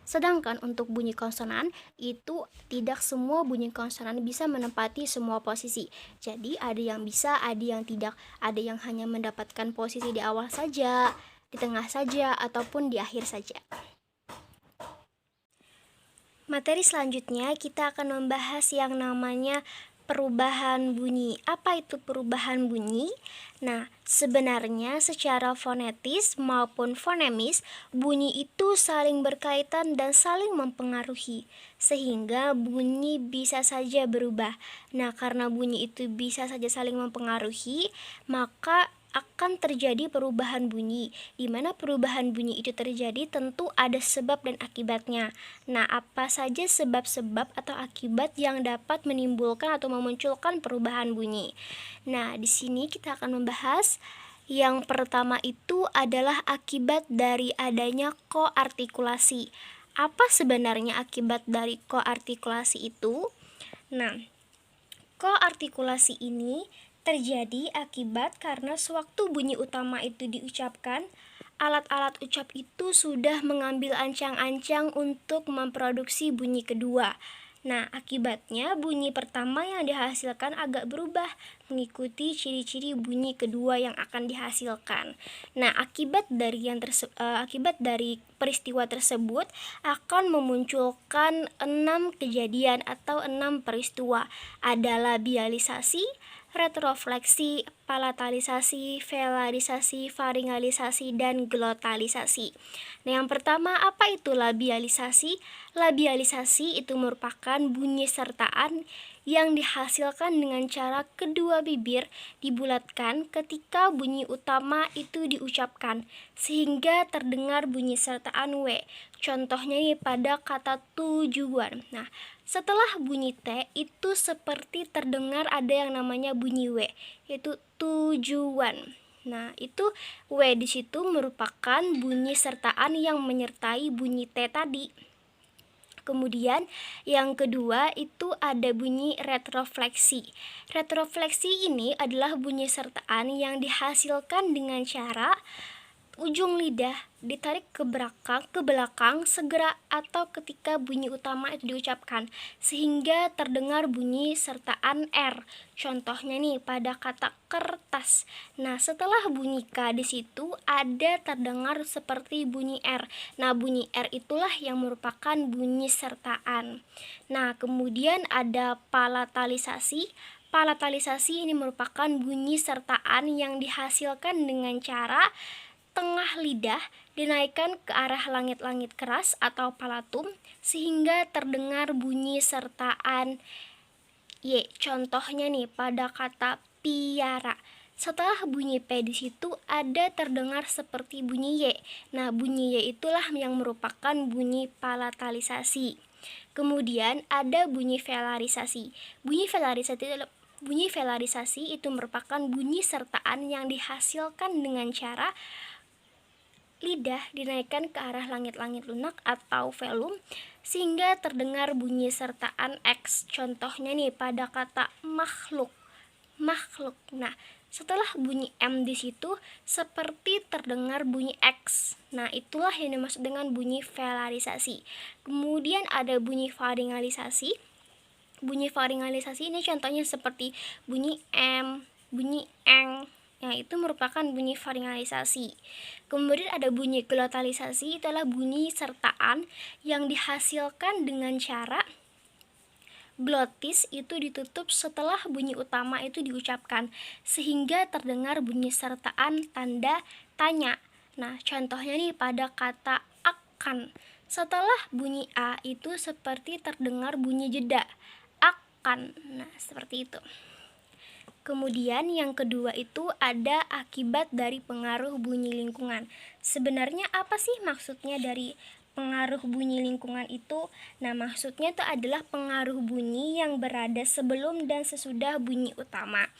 Sedangkan untuk bunyi konsonan itu tidak semua bunyi konsonan bisa menempati semua posisi. Jadi ada yang bisa, ada yang tidak. Ada yang hanya mendapatkan posisi di awal saja, di tengah saja, ataupun di akhir saja. Materi selanjutnya kita akan membahas yang namanya perubahan bunyi. Apa itu perubahan bunyi? Nah, sebenarnya secara fonetis maupun fonemis, bunyi itu saling berkaitan dan saling mempengaruhi, sehingga bunyi bisa saja berubah. Nah, karena bunyi itu bisa saja saling mempengaruhi, maka akan terjadi perubahan bunyi. Di mana perubahan bunyi itu terjadi tentu ada sebab dan akibatnya. Nah, apa saja sebab-sebab atau akibat yang dapat menimbulkan atau memunculkan perubahan bunyi? Nah, di sini kita akan membahas yang pertama itu adalah akibat dari adanya koartikulasi. Apa sebenarnya akibat dari koartikulasi itu? Nah, koartikulasi ini terjadi akibat karena sewaktu bunyi utama itu diucapkan, alat-alat ucap itu sudah mengambil ancang-ancang untuk memproduksi bunyi kedua. Nah, akibatnya bunyi pertama yang dihasilkan agak berubah mengikuti ciri-ciri bunyi kedua yang akan dihasilkan. Nah, akibat dari peristiwa tersebut akan memunculkan 6 kejadian atau 6 peristiwa. Ada labialisasi, retrofleksi, palatalisasi, velarisasi, faringalisasi, dan glotalisasi. Nah, yang pertama, apa itu labialisasi? Labialisasi itu merupakan bunyi sertaan yang dihasilkan dengan cara kedua bibir dibulatkan ketika bunyi utama itu diucapkan, sehingga terdengar bunyi sertaan W. Contohnya nih pada kata tujuan. Nah, setelah bunyi T itu seperti terdengar ada yang namanya bunyi W, yaitu tujuan. Nah, itu W di situ merupakan bunyi sertaan yang menyertai bunyi T tadi. Kemudian yang kedua itu ada bunyi retrofleksi. Retrofleksi ini adalah bunyi sertaan yang dihasilkan dengan cara ujung lidah ditarik ke belakang segera atau ketika bunyi utama itu diucapkan sehingga terdengar bunyi sertaan R. Contohnya nih pada kata kertas. Nah, setelah bunyi K di situ ada terdengar seperti bunyi R. Nah, bunyi R itulah yang merupakan bunyi sertaan. Nah, kemudian ada palatalisasi. Palatalisasi ini merupakan bunyi sertaan yang dihasilkan dengan cara tengah lidah dinaikkan ke arah langit-langit keras atau palatum sehingga terdengar bunyi sertaan Y. Contohnya nih pada kata piara. Setelah bunyi P di situ ada terdengar seperti bunyi Y. Nah, bunyi Y itulah yang merupakan bunyi palatalisasi. Kemudian ada bunyi velarisasi. Bunyi velarisasi itu merupakan bunyi sertaan yang dihasilkan dengan cara lidah dinaikkan ke arah langit-langit lunak atau velum sehingga terdengar bunyi sertaan X. Contohnya nih pada kata makhluk. Nah, setelah bunyi M di situ seperti terdengar bunyi X. Nah, itulah yang dimaksud dengan bunyi velarisasi. Kemudian ada bunyi faringalisasi. Bunyi faringalisasi ini contohnya seperti bunyi M, bunyi eng. Nah, itu merupakan bunyi faringalisasi. Kemudian ada bunyi glotalisasi, itu adalah bunyi sertaan yang dihasilkan dengan cara glotis itu ditutup setelah bunyi utama itu diucapkan, sehingga terdengar bunyi sertaan tanda tanya. Nah, contohnya nih pada kata akan. Setelah bunyi A itu seperti terdengar bunyi jeda, akan. Nah, seperti itu. Kemudian yang kedua itu ada akibat dari pengaruh bunyi lingkungan. Sebenarnya apa sih maksudnya dari pengaruh bunyi lingkungan itu? Nah, maksudnya itu adalah pengaruh bunyi yang berada sebelum dan sesudah bunyi utama.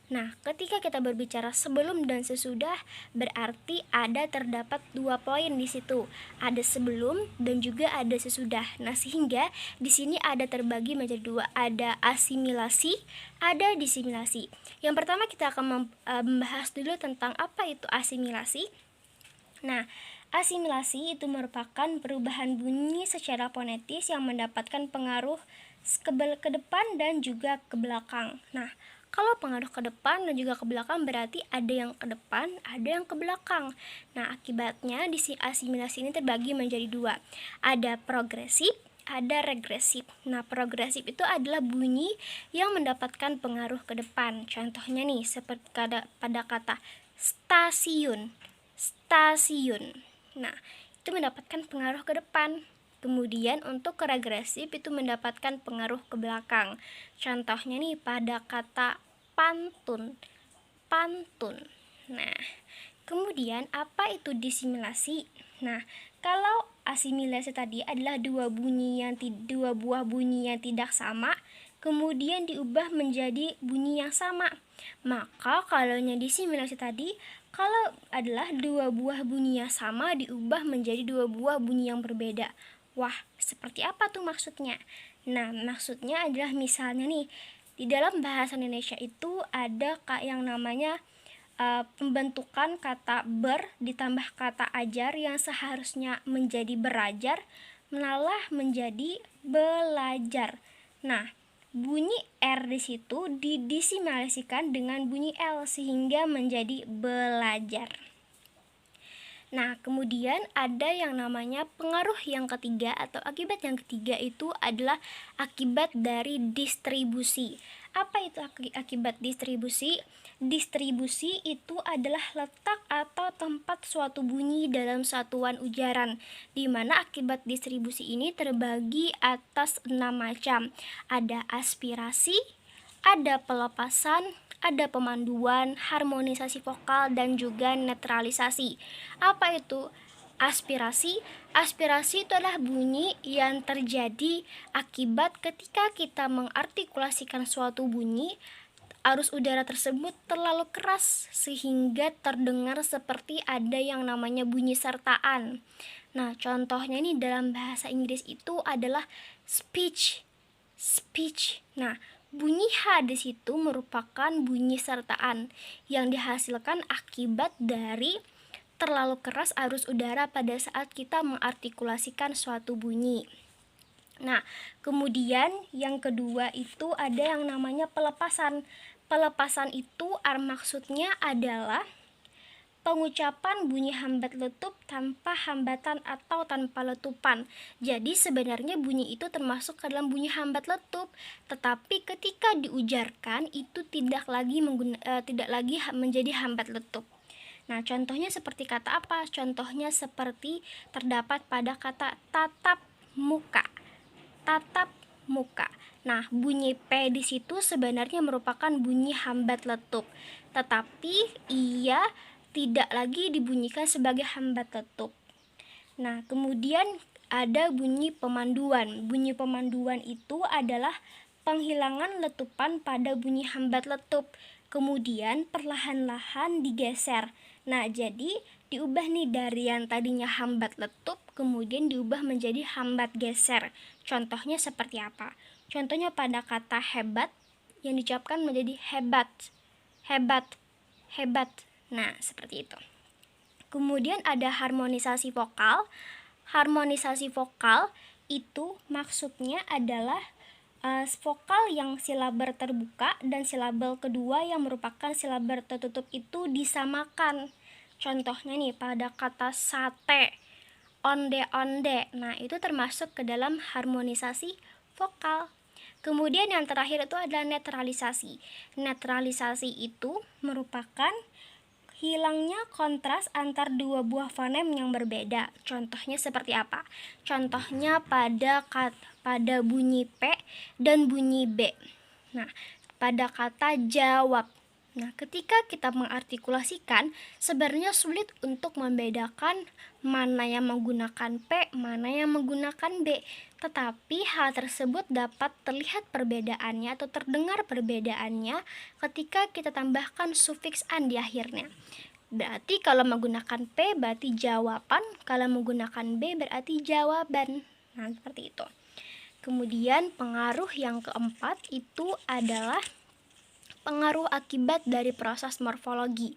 Nah, ketika kita berbicara sebelum dan sesudah, berarti terdapat 2 poin di situ. Ada sebelum dan juga ada sesudah. Nah, sehingga di sini ada terbagi menjadi 2. Ada asimilasi, ada disimilasi. Yang pertama kita akan membahas dulu tentang apa itu asimilasi. Nah, asimilasi itu merupakan perubahan bunyi secara fonetis yang mendapatkan pengaruh ke depan dan juga ke belakang. Nah, kalau pengaruh ke depan dan juga ke belakang berarti ada yang ke depan, ada yang ke belakang. Nah, akibatnya di asimilasi ini terbagi menjadi 2. Ada progresif, ada regresif. Nah, progresif itu adalah bunyi yang mendapatkan pengaruh ke depan. Contohnya nih, seperti pada kata stasiun. Nah, itu mendapatkan pengaruh ke depan. Kemudian untuk regresif itu mendapatkan pengaruh ke belakang. Contohnya nih pada kata pantun. Nah, kemudian apa itu disimilasi? Nah, kalau asimilasi tadi adalah dua buah bunyi yang tidak sama, kemudian diubah menjadi bunyi yang sama. Maka kalau disimilasi tadi, kalau adalah 2 buah bunyi yang sama diubah menjadi 2 buah bunyi yang berbeda. Wah, seperti apa tuh maksudnya? Nah, maksudnya adalah misalnya nih, di dalam bahasa Indonesia itu ada yang namanya pembentukan kata ber ditambah kata ajar yang seharusnya menjadi berajar malah menjadi belajar. Nah, bunyi R di situ didesimasikan dengan bunyi L sehingga menjadi belajar. Nah, kemudian ada yang namanya pengaruh yang ketiga atau akibat yang ketiga itu adalah akibat dari distribusi. Apa itu akibat distribusi? Distribusi itu adalah letak atau tempat suatu bunyi dalam satuan ujaran, di mana akibat distribusi ini terbagi atas 6 macam. Ada aspirasi, ada pelepasan, ada pemanduan, harmonisasi vokal, dan juga netralisasi. Apa itu aspirasi? Aspirasi itu adalah bunyi yang terjadi akibat ketika kita mengartikulasikan suatu bunyi, arus udara tersebut terlalu keras sehingga terdengar seperti ada yang namanya bunyi sertaan. Nah, contohnya ini dalam bahasa Inggris itu adalah speech. Nah, bunyi H di situ merupakan bunyi sertaan yang dihasilkan akibat dari terlalu keras arus udara pada saat kita mengartikulasikan suatu bunyi. Nah, kemudian yang kedua itu ada yang namanya pelepasan. Pelepasan itu maksudnya adalah pengucapan bunyi hambat letup tanpa hambatan atau tanpa letupan. Jadi sebenarnya bunyi itu termasuk ke dalam bunyi hambat letup, tetapi ketika diujarkan itu tidak lagi menjadi hambat letup. Nah, contohnya seperti kata apa? Contohnya seperti terdapat pada kata tatap muka. Tatap muka. Nah, bunyi P di situ sebenarnya merupakan bunyi hambat letup, tetapi ia tidak lagi dibunyikan sebagai hambat letup. Nah, kemudian ada bunyi pemanduan. Bunyi pemanduan itu adalah penghilangan letupan pada bunyi hambat letup, kemudian perlahan-lahan digeser. Nah, jadi diubah nih dari yang tadinya hambat letup, kemudian diubah menjadi hambat geser. Contohnya seperti apa? Contohnya pada kata hebat yang diucapkan menjadi hebat, hebat, hebat. Nah, seperti itu. Kemudian ada harmonisasi vokal. Harmonisasi vokal itu maksudnya adalah vokal yang silaber terbuka dan silaber kedua yang merupakan silaber tertutup itu disamakan. Contohnya nih pada kata sate, onde-onde. Nah, itu termasuk ke dalam harmonisasi vokal. Kemudian yang terakhir itu adalah netralisasi. Netralisasi itu merupakan hilangnya kontras antar dua buah fonem yang berbeda. Contohnya seperti apa? Contohnya pada bunyi P dan bunyi B. Nah, pada kata jawab. Nah, ketika kita mengartikulasikan, sebenarnya sulit untuk membedakan mana yang menggunakan P, mana yang menggunakan B. Tetapi hal tersebut dapat terlihat perbedaannya atau terdengar perbedaannya ketika kita tambahkan sufiks an di akhirnya. Berarti kalau menggunakan P berarti jawaban, kalau menggunakan B berarti jawaban. Nah, seperti itu. Kemudian pengaruh yang keempat itu adalah pengaruh akibat dari proses morfologi.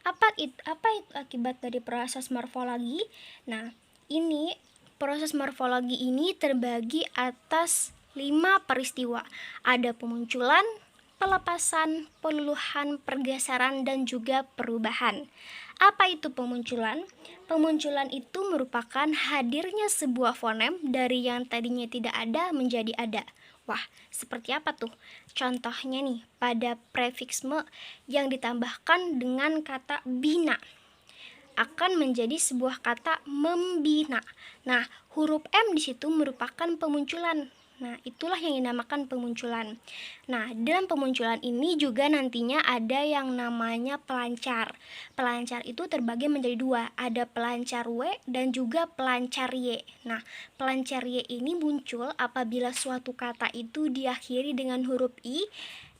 Apa itu akibat dari proses morfologi? Nah, ini proses morfologi ini terbagi atas 5 peristiwa. Ada pemunculan, pelepasan, peluluhan, pergeseran, dan juga perubahan. Apa itu pemunculan? Pemunculan itu merupakan hadirnya sebuah fonem dari yang tadinya tidak ada menjadi ada. Wah, seperti apa tuh? Contohnya nih, pada prefiksme yang ditambahkan dengan kata bina akan menjadi sebuah kata membina. Nah, huruf M di situ merupakan pemunculan. Nah, itulah yang dinamakan pemunculan. Nah, dalam pemunculan ini juga nantinya ada yang namanya pelancar. Pelancar itu terbagi menjadi 2, ada pelancar W dan juga pelancar Y. Nah, pelancar Y ini muncul apabila suatu kata itu diakhiri dengan huruf I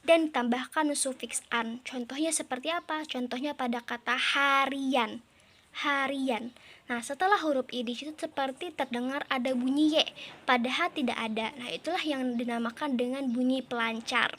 dan ditambahkan sufiks an. Contohnya seperti apa? Contohnya pada kata harian. harian. Nah, setelah huruf I di situ seperti terdengar ada bunyi Y, padahal tidak ada. Nah, itulah yang dinamakan dengan bunyi pelancar.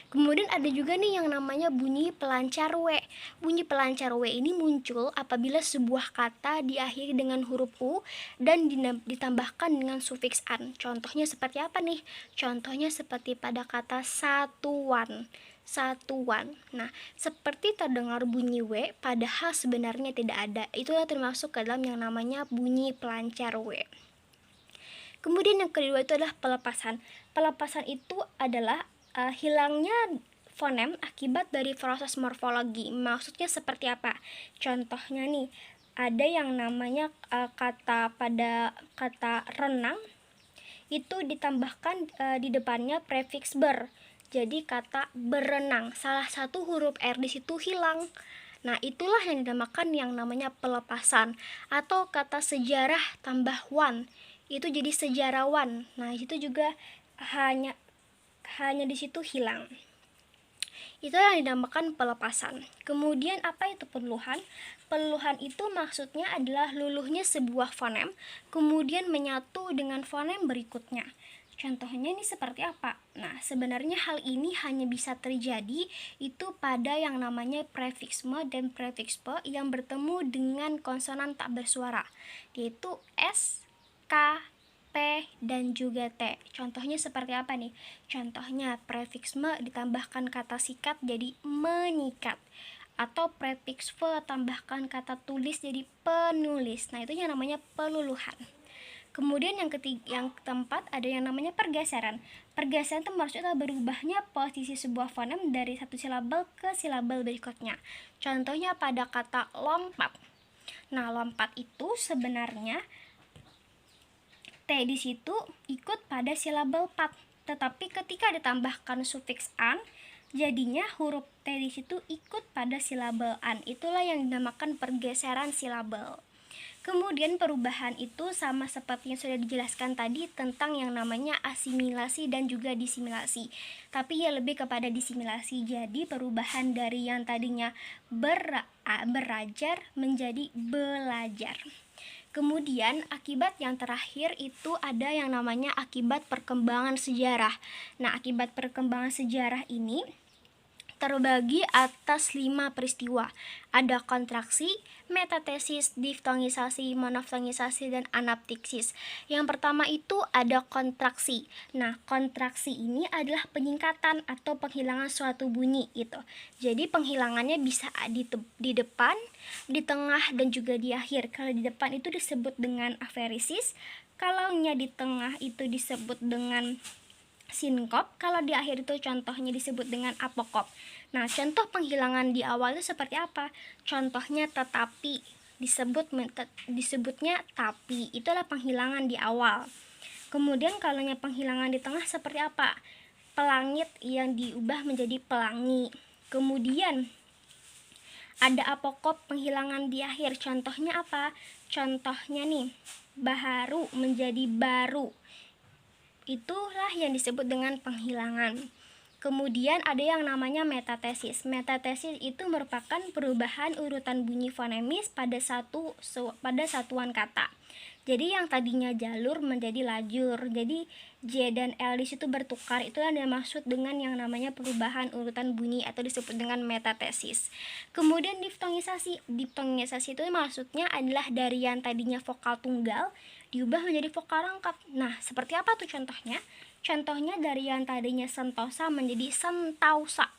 Kemudian ada juga nih yang namanya bunyi pelancar W. Bunyi pelancar W ini muncul apabila sebuah kata diakhiri dengan huruf U dan ditambahkan dengan sufiks an. Contohnya seperti apa nih? Contohnya seperti pada kata satuan. Satuan. Nah, seperti terdengar bunyi W padahal sebenarnya tidak ada. Itulah termasuk ke dalam yang namanya bunyi pelancar W. Kemudian yang kedua itu adalah pelepasan. Pelepasan itu adalah hilangnya fonem akibat dari proses morfologi. Maksudnya seperti apa? Contohnya nih, ada yang namanya kata pada kata renang itu ditambahkan di depannya prefiks ber. Jadi kata berenang, salah satu huruf R di situ hilang. Nah, itulah yang dinamakan yang namanya pelepasan. Atau kata sejarah tambah wan, itu jadi sejarawan. Nah, itu juga hanya di situ hilang. Itu yang dinamakan pelepasan. Kemudian apa itu perluhan? Perluhan itu maksudnya adalah luluhnya sebuah fonem, kemudian menyatu dengan fonem berikutnya. Contohnya ini seperti apa? Nah, sebenarnya hal ini hanya bisa terjadi itu pada yang namanya prefiks me dan prefiks pe yang bertemu dengan konsonan tak bersuara, yaitu S, K, P, dan juga T. Contohnya seperti apa nih? Contohnya prefiks me ditambahkan kata sikat jadi menyikat, atau prefiks fe tambahkan kata tulis jadi penulis. Nah, itu yang namanya peluluhan. Kemudian yang keempat ada yang namanya pergeseran. Pergeseran itu maksudnya berubahnya posisi sebuah fonem dari satu silabel ke silabel berikutnya. Contohnya pada kata lompat. Nah, lompat itu sebenarnya T di situ ikut pada silabel pat, tetapi ketika ditambahkan sufiks an, jadinya huruf T di situ ikut pada silabel an. Itulah yang dinamakan pergeseran silabel. Kemudian perubahan itu sama seperti yang sudah dijelaskan tadi tentang yang namanya asimilasi dan juga disimilasi. Tapi ya lebih kepada disimilasi. Jadi perubahan dari yang tadinya berajar menjadi belajar. Kemudian akibat yang terakhir itu ada yang namanya akibat perkembangan sejarah. Nah, akibat perkembangan sejarah ini terbagi atas 5 peristiwa. Ada kontraksi, metatesis, diftongisasi, monoftongisasi, dan anaptiksis. Yang pertama itu ada kontraksi. Nah, kontraksi ini adalah penyingkatan atau penghilangan suatu bunyi gitu. Jadi penghilangannya bisa di depan, di tengah, dan juga di akhir. Kalau di depan itu disebut dengan aferisis, kalau di tengah itu disebut dengan sinkop, kalau di akhir itu contohnya disebut dengan apokop. Nah, contoh penghilangan di awal itu seperti apa? Contohnya tetapi, disebutnya tapi, itulah penghilangan di awal. Kemudian kalau penghilangan di tengah seperti apa? Pelangit yang diubah menjadi pelangi. Kemudian ada apokop, penghilangan di akhir. Contohnya apa? Contohnya nih, baharu menjadi baru. Itulah yang disebut dengan penghilangan. Kemudian ada yang namanya metatesis. Metatesis itu merupakan perubahan urutan bunyi fonemis pada satuan kata. Jadi yang tadinya jalur menjadi lajur. Jadi J dan L di situ bertukar. Itulah yang dimaksud dengan yang namanya perubahan urutan bunyi atau disebut dengan metatesis. Kemudian diftongisasi. Diftongisasi itu maksudnya adalah dari yang tadinya vokal tunggal diubah menjadi vokal rangkap. Nah, seperti apa tuh contohnya? Contohnya dari yang tadinya sentosa menjadi sentausa.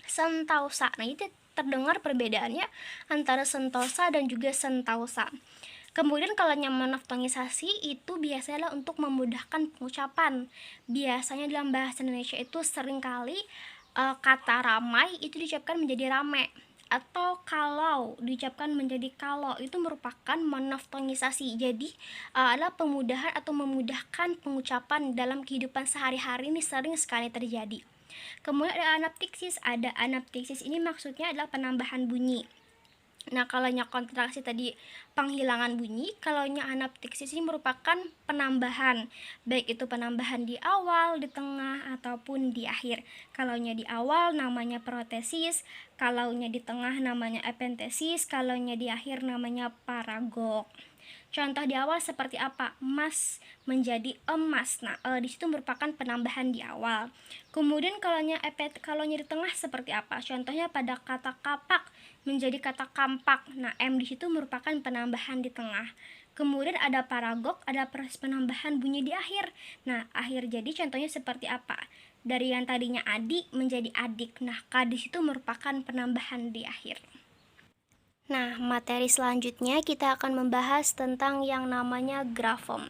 Sentausa. Nah, itu terdengar perbedaannya antara sentosa dan juga sentausa. Kemudian kalau monoftongisasi itu biasanya untuk memudahkan pengucapan. Biasanya dalam bahasa Indonesia itu seringkali kata ramai itu diucapkan menjadi rame, atau kalau diucapkan menjadi kalau, itu merupakan monoftongisasi. Jadi adalah pemudahan atau memudahkan pengucapan dalam kehidupan sehari-hari, ini sering sekali terjadi. Kemudian ada anaptiksis. Ada anaptiksis ini maksudnya adalah penambahan bunyi. Nah, kalaunya kontraksi tadi penghilangan bunyi, kalaunya anaptiksis ini merupakan penambahan, baik itu penambahan di awal, di tengah, ataupun di akhir. Kalaunya di awal namanya protesis, kalaunya di tengah namanya epentesis, kalaunya di akhir namanya paragok. Contoh di awal seperti apa? Emas menjadi emas. Nah, di situ merupakan penambahan di awal. Kemudian kalaunya di tengah seperti apa? Contohnya pada kata kapak menjadi kata kampak. Nah, M di situ merupakan penambahan di tengah. Kemudian ada paragok, ada proses penambahan bunyi di akhir. Nah, akhir jadi contohnya seperti apa? Dari yang tadinya adik menjadi adik. Nah, K di situ merupakan penambahan di akhir. Nah, materi selanjutnya kita akan membahas tentang yang namanya grafem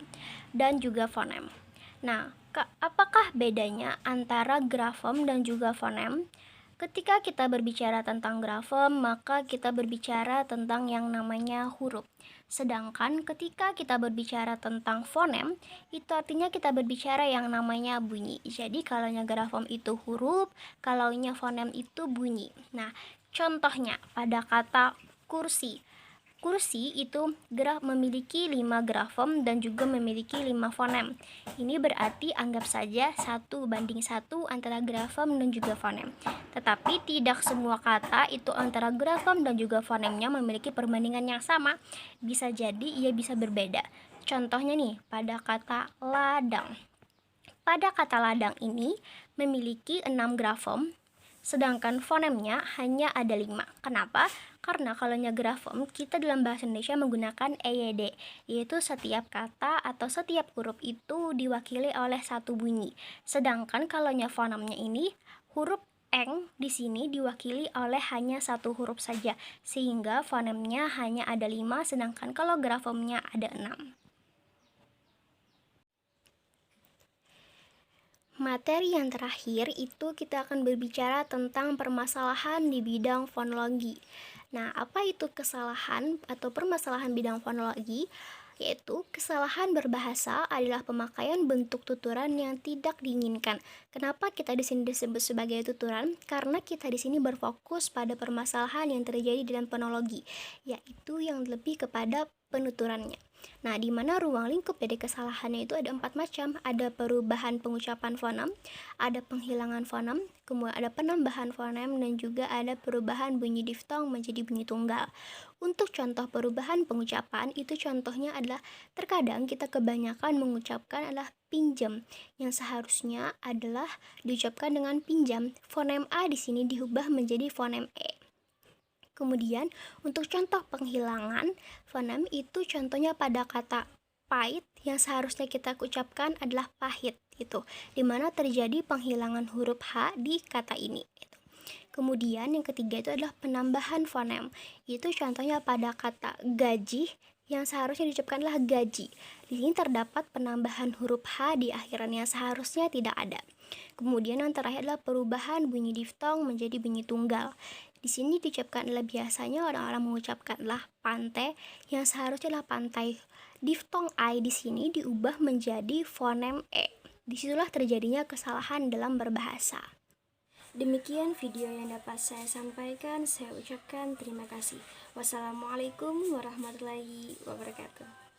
dan juga fonem. Nah, apakah bedanya antara grafem dan juga fonem? Ketika kita berbicara tentang grafem, maka kita berbicara tentang yang namanya huruf. Sedangkan ketika kita berbicara tentang fonem, itu artinya kita berbicara yang namanya bunyi. Jadi kalaunya grafem itu huruf, kalaunya fonem itu bunyi. Nah, contohnya pada kata kursi. Kursi itu memiliki 5 grafem dan juga memiliki 5 fonem. Ini berarti anggap saja 1:1 antara grafem dan juga fonem. Tetapi tidak semua kata itu antara grafem dan juga fonemnya memiliki perbandingan yang sama. Bisa jadi ia bisa berbeda. Contohnya nih, pada kata ladang. Pada kata ladang ini memiliki 6 grafem, sedangkan fonemnya hanya ada 5. Kenapa? Karena kalaunya grafem, kita dalam bahasa Indonesia menggunakan EYD, yaitu setiap kata atau setiap huruf itu diwakili oleh satu bunyi. Sedangkan kalaunya fonemnya ini, huruf eng di sini diwakili oleh hanya satu huruf saja, sehingga fonemnya hanya ada 5, sedangkan kalau grafemnya ada 6. Materi yang terakhir itu kita akan berbicara tentang permasalahan di bidang fonologi. Nah, apa itu kesalahan atau permasalahan bidang fonologi? Yaitu kesalahan berbahasa adalah pemakaian bentuk tuturan yang tidak diinginkan. Kenapa kita di sini disebut sebagai tuturan? Karena kita di sini berfokus pada permasalahan yang terjadi dalam fonologi, yaitu yang lebih kepada penuturannya. Nah, di mana ruang lingkup dari kesalahannya itu ada 4 macam. Ada perubahan pengucapan fonem, ada penghilangan fonem, kemudian ada penambahan fonem, dan juga ada perubahan bunyi diftong menjadi bunyi tunggal. Untuk contoh perubahan pengucapan, itu contohnya adalah terkadang kita kebanyakan mengucapkan adalah pinjam, yang seharusnya adalah diucapkan dengan pinjam. Fonem A di sini diubah menjadi fonem E. Kemudian untuk contoh penghilangan fonem itu contohnya pada kata pahit yang seharusnya kita ucapkan adalah pahit itu, dimana terjadi penghilangan huruf H di kata ini. Kemudian yang ketiga itu adalah penambahan fonem. Itu contohnya pada kata gaji yang seharusnya diucapkan adalah gaji. Di sini terdapat penambahan huruf H di akhirannya seharusnya tidak ada. Kemudian yang terakhir adalah perubahan bunyi diftong menjadi bunyi tunggal. Di sini diucapkan adalah biasanya orang-orang mengucapkan adalah pantai yang seharusnya adalah pantai. Diftong I di sini diubah menjadi fonem E. Disitulah terjadinya kesalahan dalam berbahasa. Demikian video yang dapat saya sampaikan. Saya ucapkan terima kasih. Wassalamualaikum warahmatullahi wabarakatuh.